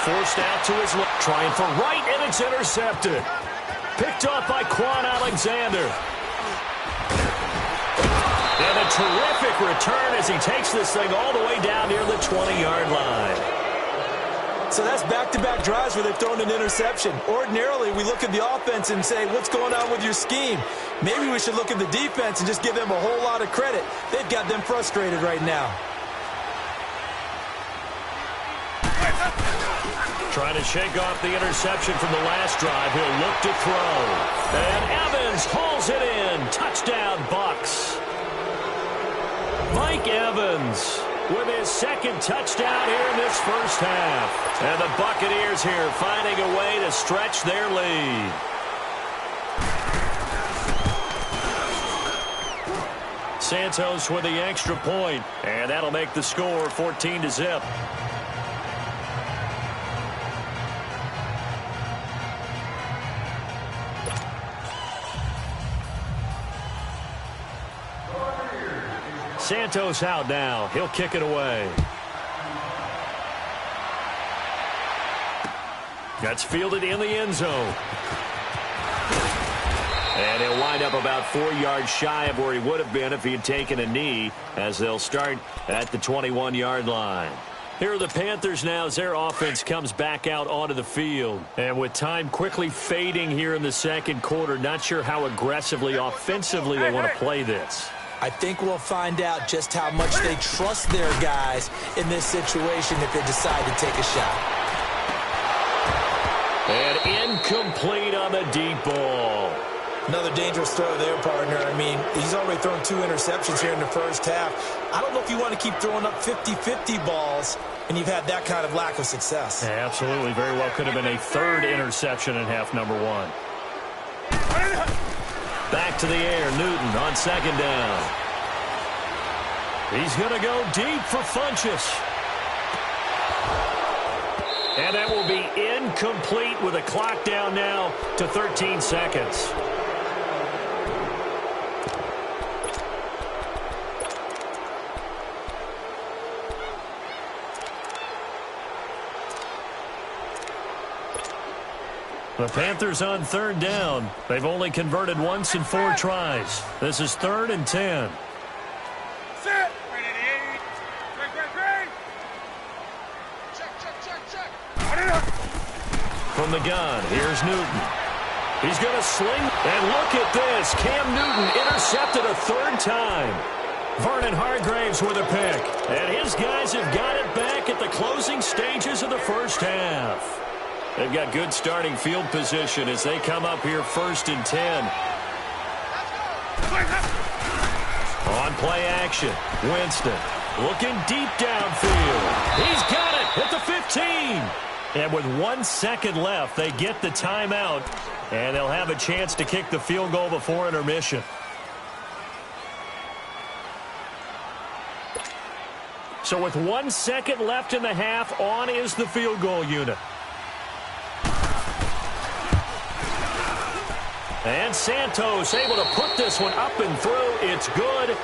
Forced out to his left. Trying for right, and it's intercepted. Picked off by Quan Alexander. And a terrific return as he takes this thing all the way down near the 20-yard line. So that's back-to-back drives where they've thrown an interception. Ordinarily, we look at the offense and say, what's going on with your scheme? Maybe we should look at the defense and just give them a whole lot of credit. They've got them frustrated right now. Trying to shake off the interception from the last drive. He'll look to throw. And Evans hauls it in. Touchdown, Bucs. Mike Evans with his second touchdown here in this first half. And the Buccaneers here finding a way to stretch their lead. Santos with the extra point. And that'll make the score 14-0. Santos out now. He'll kick it away. That's fielded in the end zone. And he'll wind up about 4 yards shy of where he would have been if he had taken a knee, as they'll start at the 21-yard line. Here are the Panthers now as their offense comes back out onto the field. And with time quickly fading here in the second quarter, not sure how aggressively, offensively they want to play this. I think we'll find out just how much they trust their guys in this situation if they decide to take a shot. And incomplete on the deep ball. Another dangerous throw there, partner. I mean, he's already thrown 2 interceptions here in the first half. I don't know if you want to keep throwing up 50-50 balls and you've had that kind of lack of success. Yeah, absolutely. Very well could have been a third interception in half number 1. Back to the air, Newton on second down. He's going to go deep for Funchess. And that will be incomplete with a clock down now to 13 seconds. The Panthers on third down. They've only converted once in 4 tries. This is 3rd and 10. Set. Ready to eat. Great. Check. From the gun, here's Newton. He's going to sling. And look at this. Cam Newton intercepted a 3rd time. Vernon Hargraves with a pick. And his guys have got it back at the closing stages of the first half. They've got good starting field position as they come up here 1st and 10. On play action, Winston looking deep downfield. He's got it at the 15. And with 1 second left, they get the timeout, and they'll have a chance to kick the field goal before intermission. So with 1 second left in the half, on is the field goal unit. And Santos able to put this one up and through. It's good.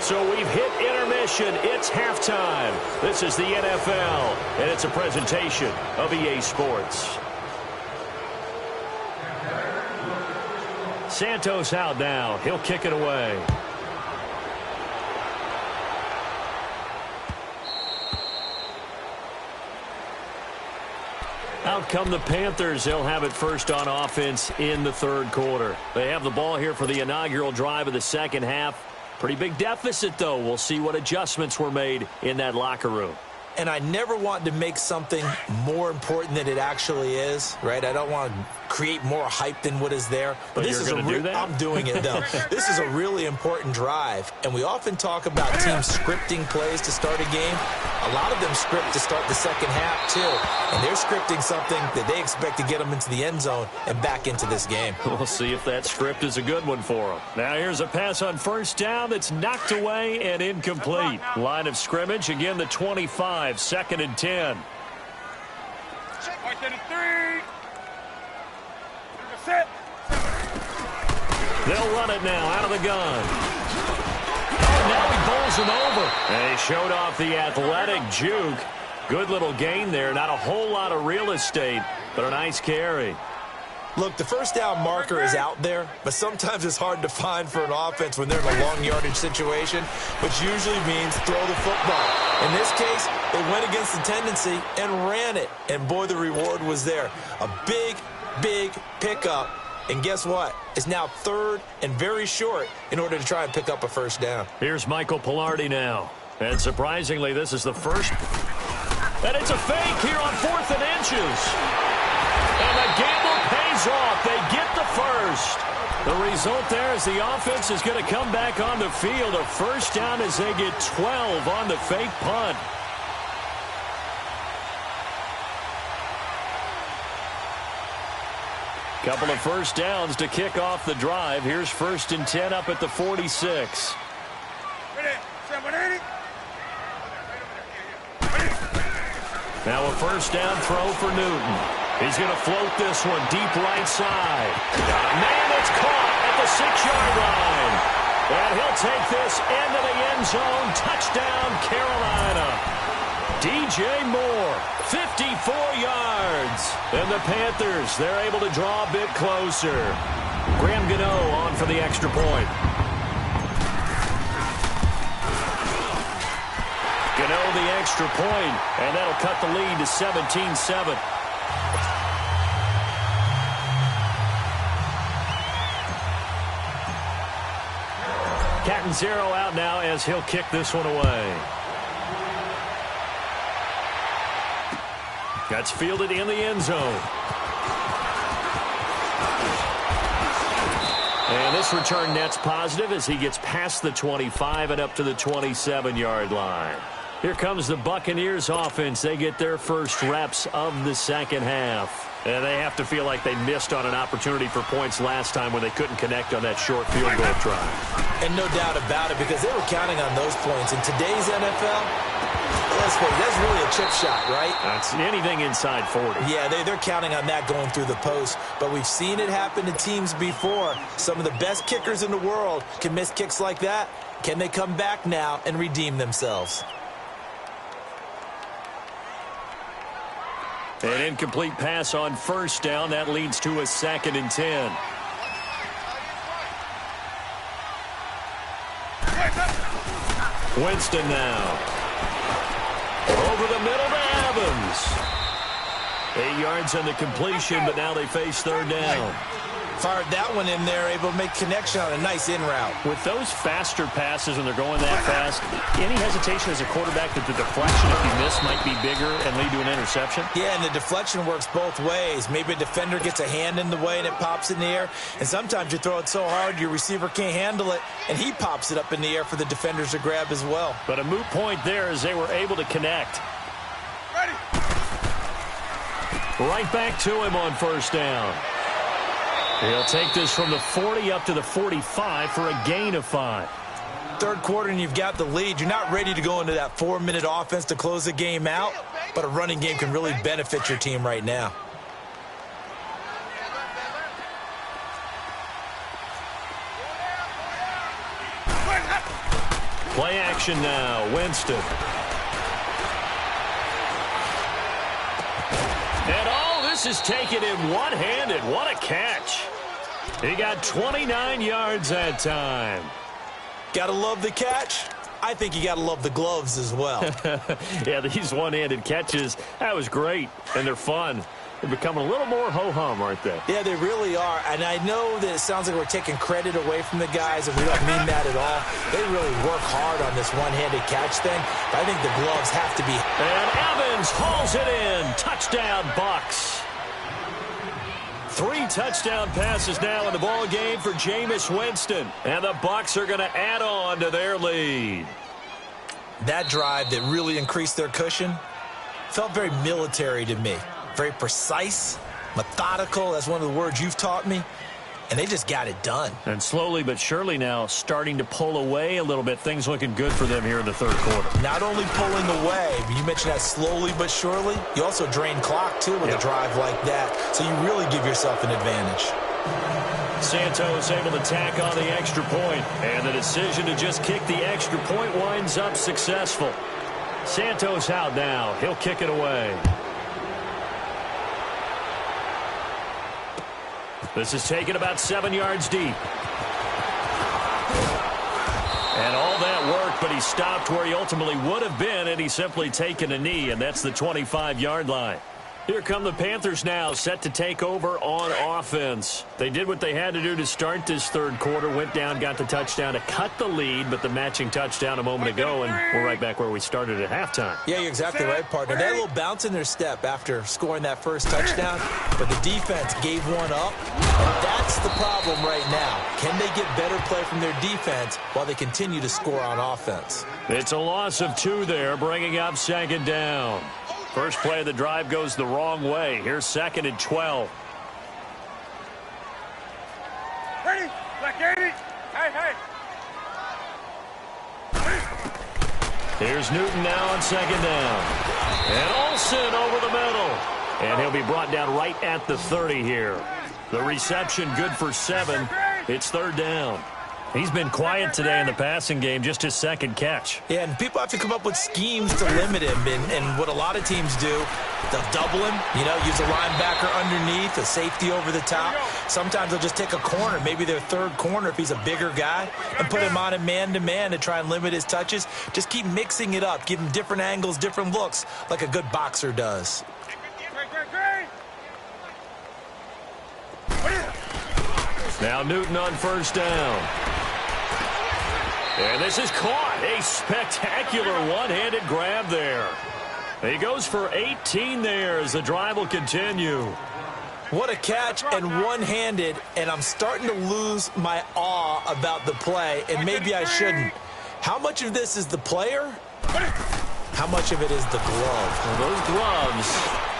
So we've hit intermission. It's halftime. This is the NFL, and it's a presentation of EA Sports. Santos out now. He'll kick it away. Out come the Panthers. They'll have it first on offense in the 3rd quarter. They have the ball here for the inaugural drive of the second half. Pretty big deficit, though. We'll see what adjustments were made in that locker room. And I never want to make something more important than it actually is, right? I don't want to create more hype than what is there. But this is do that? I'm doing it, though. This is a really important drive, and we often talk about teams scripting plays to start a game. A lot of them script to start the second half, too, and they're scripting something that they expect to get them into the end zone and back into this game. We'll see if that script is a good one for them. Now here's a pass on first down that's knocked away and incomplete. Line of scrimmage, again the 25, 2nd and 10. They'll run it now out of the gun. Oh, now he bowls him over. And he showed off the athletic juke. Good little gain there. Not a whole lot of real estate, but a nice carry. Look, the first down marker is out there, but sometimes it's hard to find for an offense when they're in a long yardage situation, which usually means throw the football. In this case, they went against the tendency and ran it, and boy, the reward was there. A big, big pickup, and guess what? It's now 3rd and very short in order to try and pick up a first down. Here's Michael Pilardi now, and surprisingly, this is the first, and it's a fake here on 4th and inches. And the gamble pays off. They get the first. The result there is the offense is going to come back on the field. A first down as they get 12 on the fake punt. Couple of first downs to kick off the drive. Here's 1st and 10 up at the 46. Now a first down throw for Newton. He's going to float this one deep right side. Man, it's caught at the 6-yard line. And he'll take this into the end zone. Touchdown, Carolina. DJ Moore, 54 yards. And the Panthers, they're able to draw a bit closer. Graham Gano on for the extra point. Gano the extra point, and that'll cut the lead to 17-7. Catanzaro out now as he'll kick this one away. That's fielded in the end zone. And this return net's positive as he gets past the 25 and up to the 27-yard line. Here comes the Buccaneers offense. They get their first reps of the second half. And they have to feel like they missed on an opportunity for points last time when they couldn't connect on that short field goal try. And no doubt about it, because they were counting on those points. In today's NFL, that's really a chip shot, right? That's anything inside 40. Yeah, they're counting on that going through the post. But we've seen it happen to teams before. Some of the best kickers in the world can miss kicks like that. Can they come back now and redeem themselves? An incomplete pass on first down. That leads to a 2nd and 10. Winston now. Over the middle to Evans. 8 yards on the completion, but now they face 3rd down. Fired that one in there, able to make connection on a nice in route. With those faster passes when they're going that fast, any hesitation as a quarterback that the deflection, if you miss, might be bigger and lead to an interception? Yeah, and the deflection works both ways. Maybe a defender gets a hand in the way and it pops in the air. And sometimes you throw it so hard your receiver can't handle it, and he pops it up in the air for the defenders to grab as well. But a moot point there as they were able to connect. Right back to him on first down. He'll take this from the 40 up to the 45 for a gain of 5. Third quarter and you've got the lead. You're not ready to go into that 4-minute offense to close the game out, but a running game can really benefit your team right now. Play action now, Winston. And all this is taken in one-handed. What a catch. He got 29 yards that time. Gotta love the catch. I think you gotta love the gloves as well. Yeah, these one-handed catches, that was great, and they're fun. They're becoming a little more ho-hum, aren't they? Yeah, they really are. And I know that it sounds like we're taking credit away from the guys, and we don't mean that at all. They really work hard on this one-handed catch thing, but I think the gloves have to be. And Evans hauls it in. Touchdown, Bucs. 3 touchdown passes now in the ball game for Jameis Winston. And the Bucs are going to add on to their lead. That drive that really increased their cushion felt very military to me. Very precise, methodical. That's one of the words you've taught me. And they just got it done. And slowly but surely now starting to pull away a little bit. Things looking good for them here in the third quarter. Not only pulling away, but you mentioned that slowly but surely. You also drain clock, too, with a drive like that. So you really give yourself an advantage. Santos able to tack on the extra point. And the decision to just kick the extra point winds up successful. Santos out now. He'll kick it away. This is taken about 7 yards deep. And all that work, but he stopped where he ultimately would have been, and he's simply taken a knee, and that's the 25-yard line. Here come the Panthers now, set to take over on offense. They did what they had to do to start this third quarter, went down, got the touchdown to cut the lead, but the matching touchdown a moment ago, and we're right back where we started at halftime. Yeah, you're exactly right, partner. They had a little bounce in their step after scoring that first touchdown, but the defense gave one up, and that's the problem right now. Can they get better play from their defense while they continue to score on offense? It's a loss of 2 there, bringing up second down. First play of the drive goes the wrong way. Here's 2nd and 12. Ready? Black 80. Hey. Here's Newton now on 2nd down. And Olsen over the middle. And he'll be brought down right at the 30 here. The reception good for 7. It's 3rd down. He's been quiet today in the passing game, just his 2nd catch. Yeah, and people have to come up with schemes to limit him. And what a lot of teams do, they'll double him, use a linebacker underneath, a safety over the top. Sometimes they'll just take a corner, maybe their 3rd corner if he's a bigger guy, and put him on a man-to-man to try and limit his touches. Just keep mixing it up, give him different angles, different looks, like a good boxer does. Now Newton on 1st down. And this is caught. A spectacular one-handed grab there. He goes for 18 there as the drive will continue. What a catch, and one-handed, and I'm starting to lose my awe about the play, and maybe I shouldn't. How much of this is the player? How much of it is the glove? Well, those gloves,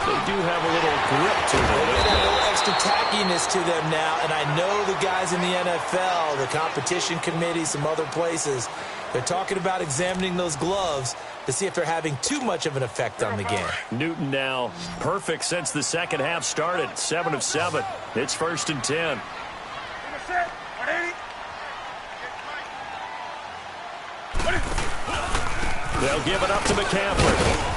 they do have a little grip to them. They got a little extra tackiness to them now, and I know the guys in the NFL, the competition committee, some other places, they're talking about examining those gloves to see if they're having too much of an effect on the game. Newton now perfect since the second half started. 7 of 7. It's 1st and 10. They'll give it up to McCaffrey.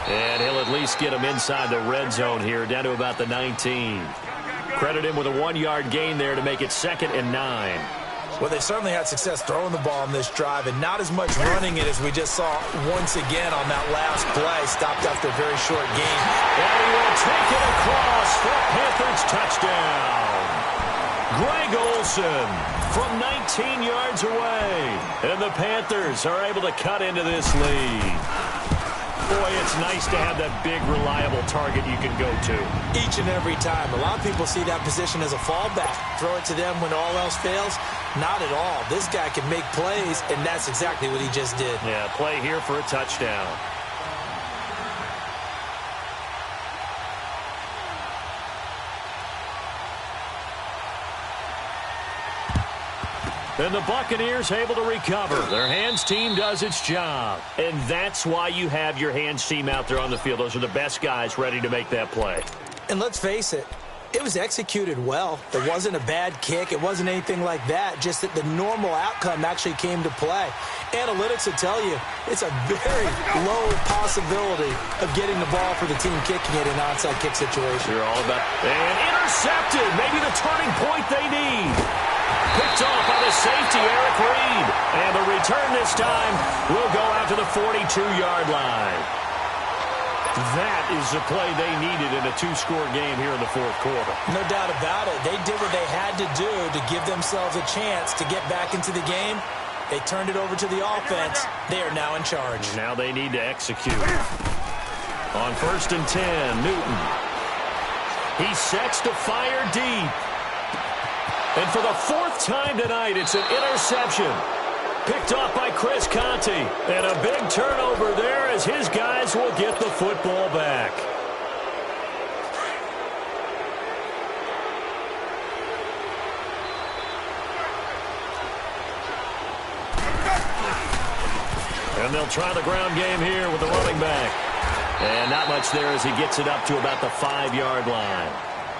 And he'll at least get him inside the red zone here, down to about the 19. Credit him with a 1-yard gain there to make it 2nd and 9. Well, they certainly had success throwing the ball on this drive, and not as much running it as we just saw once again on that last play. Stopped after a very short gain. And he will take it across for a Panthers touchdown. Greg Olsen from 19 yards away. And the Panthers are able to cut into this lead. Boy, it's nice to have that big, reliable target you can go to. Each and every time. A lot of people see that position as a fallback. Throw it to them when all else fails. Not at all. This guy can make plays, and that's exactly what he just did. Yeah, play here for a touchdown. And the Buccaneers able to recover. Their hands team does its job. And that's why you have your hands team out there on the field. Those are the best guys ready to make that play. And let's face it, it was executed well. It wasn't a bad kick. It wasn't anything like that. Just that the normal outcome actually came to play. Analytics will tell you it's a very low possibility of getting the ball for the team kicking it in an onside kick situation. You're all about... And intercepted. Maybe the turning point they need. Picked off by the safety, Eric Reed. And the return this time will go out to the 42-yard line. That is the play they needed in a 2-score game here in the fourth quarter. No doubt about it. They did what they had to do to give themselves a chance to get back into the game. They turned it over to the offense. They are now in charge. Now they need to execute. On 1st and 10, Newton. He sets to fire deep. And for the fourth time tonight, it's an interception. Picked off by Chris Conte. And a big turnover there as his guys will get the football back. And they'll try the ground game here with the running back. And not much there as he gets it up to about the 5-yard line.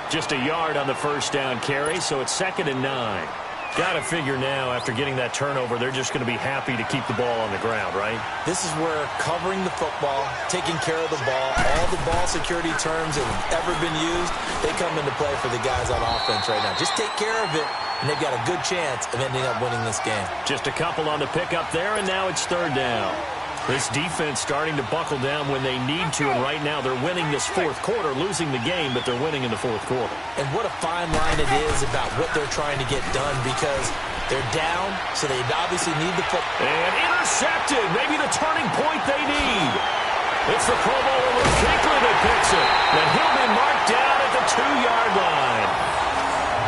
Just a yard on the first down carry, so it's 2nd and 9. Got to figure now, after getting that turnover, they're just going to be happy to keep the ball on the ground, right? This is where covering the football, taking care of the ball, all the ball security terms that have ever been used, they come into play for the guys on offense right now. Just take care of it, and they've got a good chance of ending up winning this game. Just a couple on the pickup there, and now it's 3rd down. This defense starting to buckle down when they need to, and right now they're winning this 4th quarter, losing the game, but they're winning in the 4th quarter. And what a fine line it is about what they're trying to get done, because they're down, so they obviously need the football. And intercepted, maybe the turning point they need. It's the Pro Bowler Luke Kuechly that picks it, and he'll be marked down at the 2-yard line.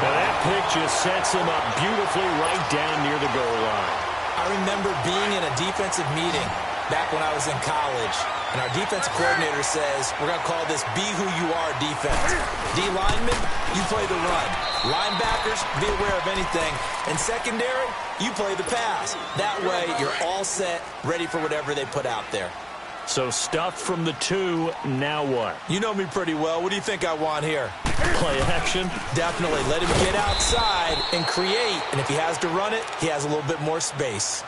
Now that pick just sets him up beautifully right down near the goal line. I remember being in a defensive meeting back when I was in college, and our defensive coordinator says, we're going to call this be who you are defense. D linemen, you play the run. Linebackers, be aware of anything. And secondary, you play the pass. That way, you're all set, ready for whatever they put out there. So stuff from the 2, now what? You know me pretty well. What do you think I want here? Play action? Definitely. Let him get outside and create. And if he has to run it, he has a little bit more space.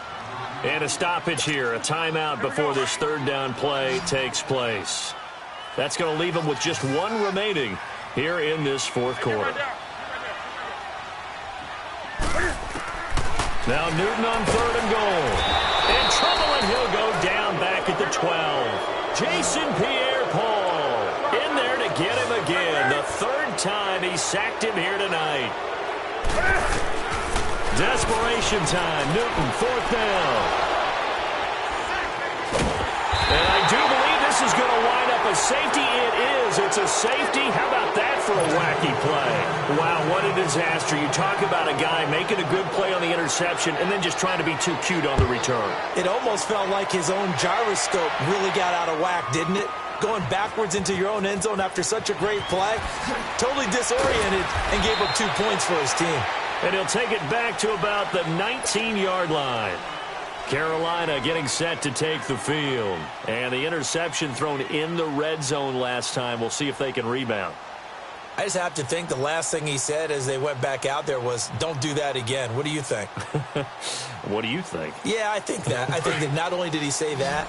And a stoppage here, a timeout before this 3rd down play takes place. That's going to leave them with just 1 remaining here in this 4th quarter. Now Newton on 3rd and goal. In trouble, and he'll go down back at the 12. Jason Pierre-Paul in there to get him again. The 3rd time he sacked him here tonight. Desperation time. Newton, 4th down. And I do believe this is going to wind up a safety. It is. It's a safety. How about that for a wacky play? Wow, what a disaster. You talk about a guy making a good play on the interception and then just trying to be too cute on the return. It almost felt like his own gyroscope really got out of whack, didn't it? Going backwards into your own end zone after such a great play. Totally disoriented and gave up 2 points for his team. And he'll take it back to about the 19-yard line. Carolina getting set to take the field. And the interception thrown in the red zone last time. We'll see if they can rebound. I just have to think the last thing he said as they went back out there was, don't do that again. What do you think? What do you think? Yeah, I think that. I think that not only did he say that,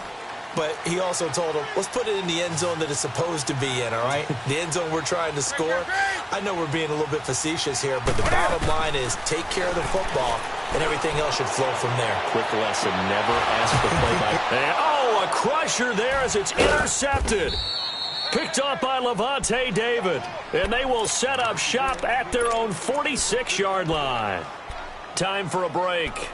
but he also told him, let's put it in the end zone that it's supposed to be in, all right? The end zone we're trying to score. I know we're being a little bit facetious here, but the bottom line is take care of the football, and everything else should flow from there. Quick lesson, never ask for play-by-play. Oh, a crusher there as it's intercepted. Picked up by Levante David, and they will set up shop at their own 46-yard line. Time for a break.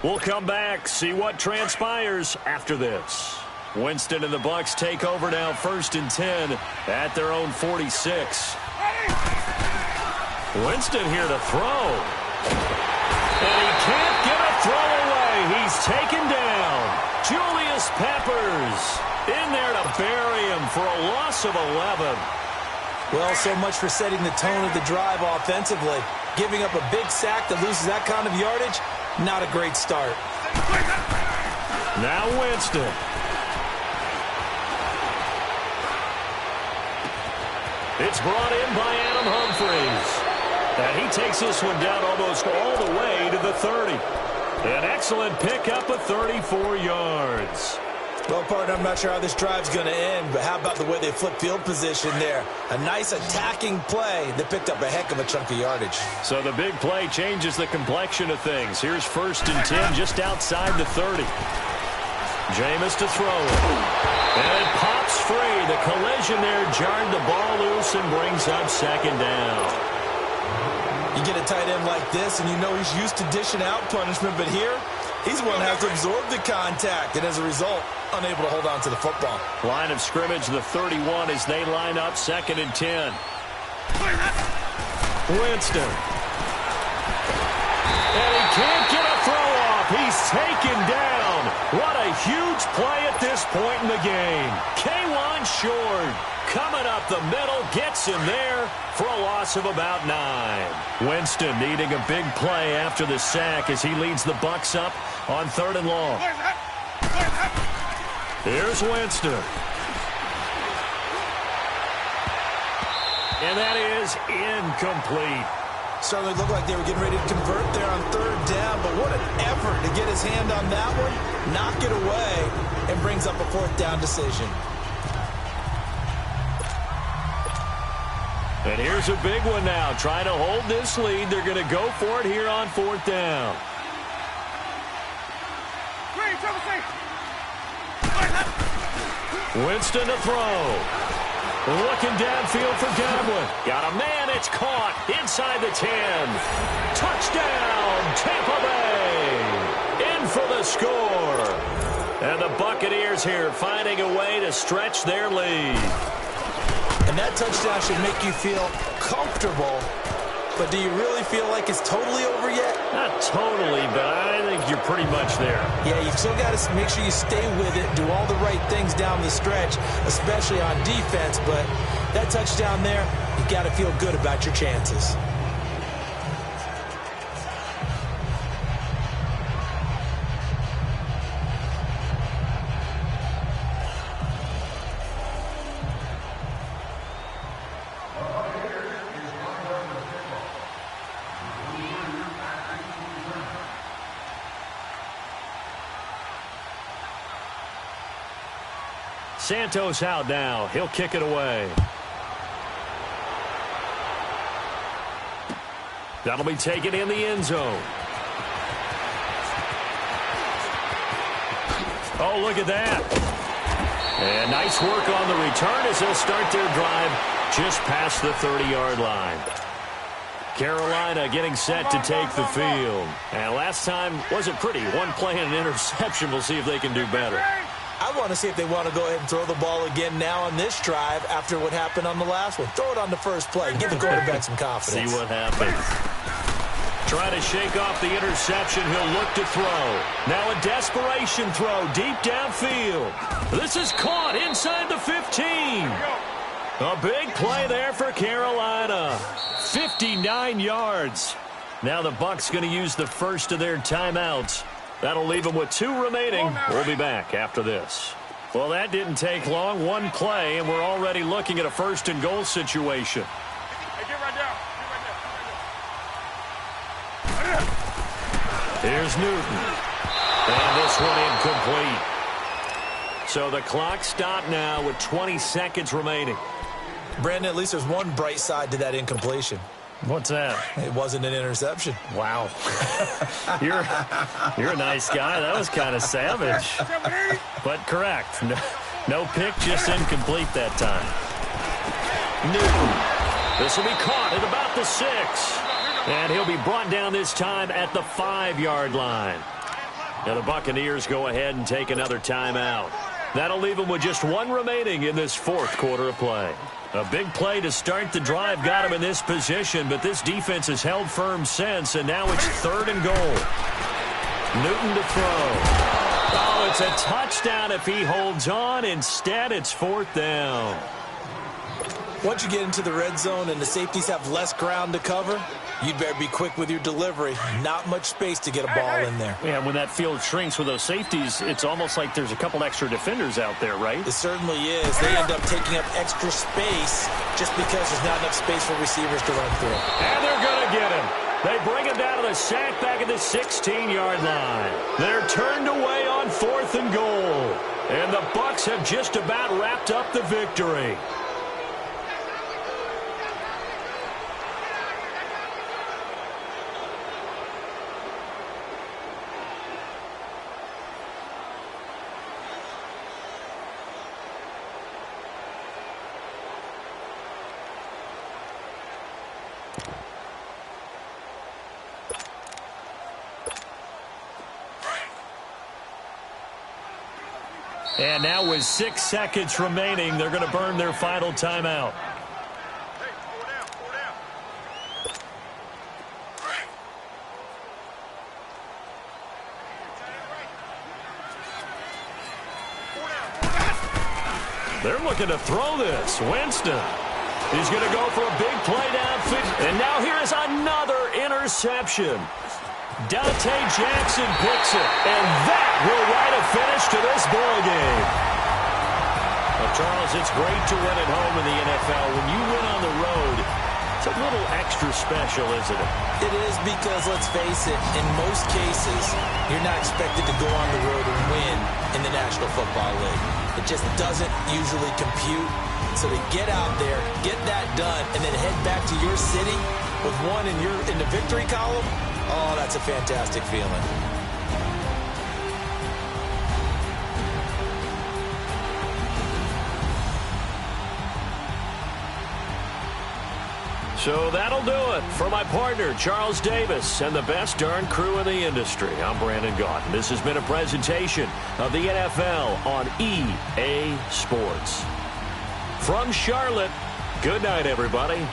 We'll come back, see what transpires after this. Winston and the Bucs take over now, 1st and 10 at their own 46. Winston here to throw. And he can't get a throw away. He's taken down. Julius Peppers in there to bury him for a loss of 11. Well, so much for setting the tone of the drive offensively. Giving up a big sack that loses that kind of yardage, not a great start. Now Winston. It's brought in by Adam Humphries. And he takes this one down almost all the way to the 30. An excellent pickup of 34 yards. Well, partner, I'm not sure how this drive's going to end, but how about the way they flip field position there? A nice attacking play that picked up a heck of a chunk of yardage. So the big play changes the complexion of things. Here's 1st and 10 just outside the 30. Jameis to throw it. And it pops free. The collision there jarred the ball loose and brings up 2nd down. You get a tight end like this, and you know he's used to dishing out punishment, but here, he's the one who has to absorb the contact, and as a result, unable to hold on to the football. Line of scrimmage, the 31, as they line up 2nd and 10. Winston. And he can't get a throw off. He's taken down. What a huge play at this point in the game. K1 short. Coming up the middle, gets him there for a loss of about 9. Winston needing a big play after the sack as he leads the Bucs up on 3rd and long. Here's Winston. And that is incomplete. Certainly looked like they were getting ready to convert there on 3rd down, but what an effort to get his hand on that one, knock it away, and brings up a 4th down decision. And here's a big one now. Trying to hold this lead. They're going to go for it here on 4th down. Winston to throw. Looking downfield for Godwin. Got a man. It's caught inside the 10. Touchdown, Tampa Bay. In for the score. And the Buccaneers here finding a way to stretch their lead. And that touchdown should make you feel comfortable. But do you really feel like it's totally over yet? Not totally, but I think you're pretty much there. Yeah, you've still got to make sure you stay with it, do all the right things down the stretch, especially on defense. But that touchdown there, you got to feel good about your chances. Santos out now. He'll kick it away. That'll be taken in the end zone. Oh, look at that. And nice work on the return as they'll start their drive just past the 30-yard line. Carolina getting set to take the field. And last time wasn't pretty. One play and an interception. We'll see if they can do better. I want to see if they want to go ahead and throw the ball again now on this drive after what happened on the last one. Throw it on the first play. Give the quarterback some confidence. See what happens. Try to shake off the interception. He'll look to throw. Now a desperation throw deep downfield. This is caught inside the 15. A big play there for Carolina. 59 yards. Now the Bucs going to use the first of their timeouts. That'll leave them with 2 remaining. We'll be back after this. Well, that didn't take long. One play, and we're already looking at a 1st and goal situation. Hey, get right down. Here's Newton. And this one incomplete. So the clock stopped now with 20 seconds remaining. Brandon, at least there's one bright side to that incompletion. What's that? It wasn't an interception. Wow. You're a nice guy. That was kind of savage. But correct. No pick, just incomplete that time. Newton. This will be caught at about the 6. And he'll be brought down this time at the 5-yard line. Now the Buccaneers go ahead and take another timeout. That'll leave them with just 1 remaining in this 4th quarter of play. A big play to start the drive got him in this position, but this defense has held firm since, and now it's 3rd and goal. Newton to throw. Oh, it's a touchdown if he holds on. Instead, it's 4th down. Once you get into the red zone and the safeties have less ground to cover, you'd better be quick with your delivery. Not much space to get a ball in there. Yeah, when that field shrinks with those safeties, it's almost like there's a couple extra defenders out there, right? It certainly is. They end up taking up extra space just because there's not enough space for receivers to run through. And they're going to get him. They bring him down to the sack back at the 16-yard line. They're turned away on 4th and goal. And the Bucs have just about wrapped up the victory. And now with 6 seconds remaining, they're going to burn their final timeout. They're looking to throw this. Winston. He's going to go for a big play downfield. And now here is another interception. Dante Jackson picks it. And that will write a finish to this ball game. Well, Charles, it's great to win at home in the NFL. When you win on the road, it's a little extra special, isn't it? It is because, let's face it, in most cases, you're not expected to go on the road and win in the National Football League. It just doesn't usually compute. So to get out there, get that done, and then head back to your city with one in the victory column, oh, that's a fantastic feeling. So that'll do it for my partner, Charles Davis, and the best darn crew in the industry. I'm Brandon Gaudin. This has been a presentation of the NFL on EA Sports. From Charlotte, good night, everybody.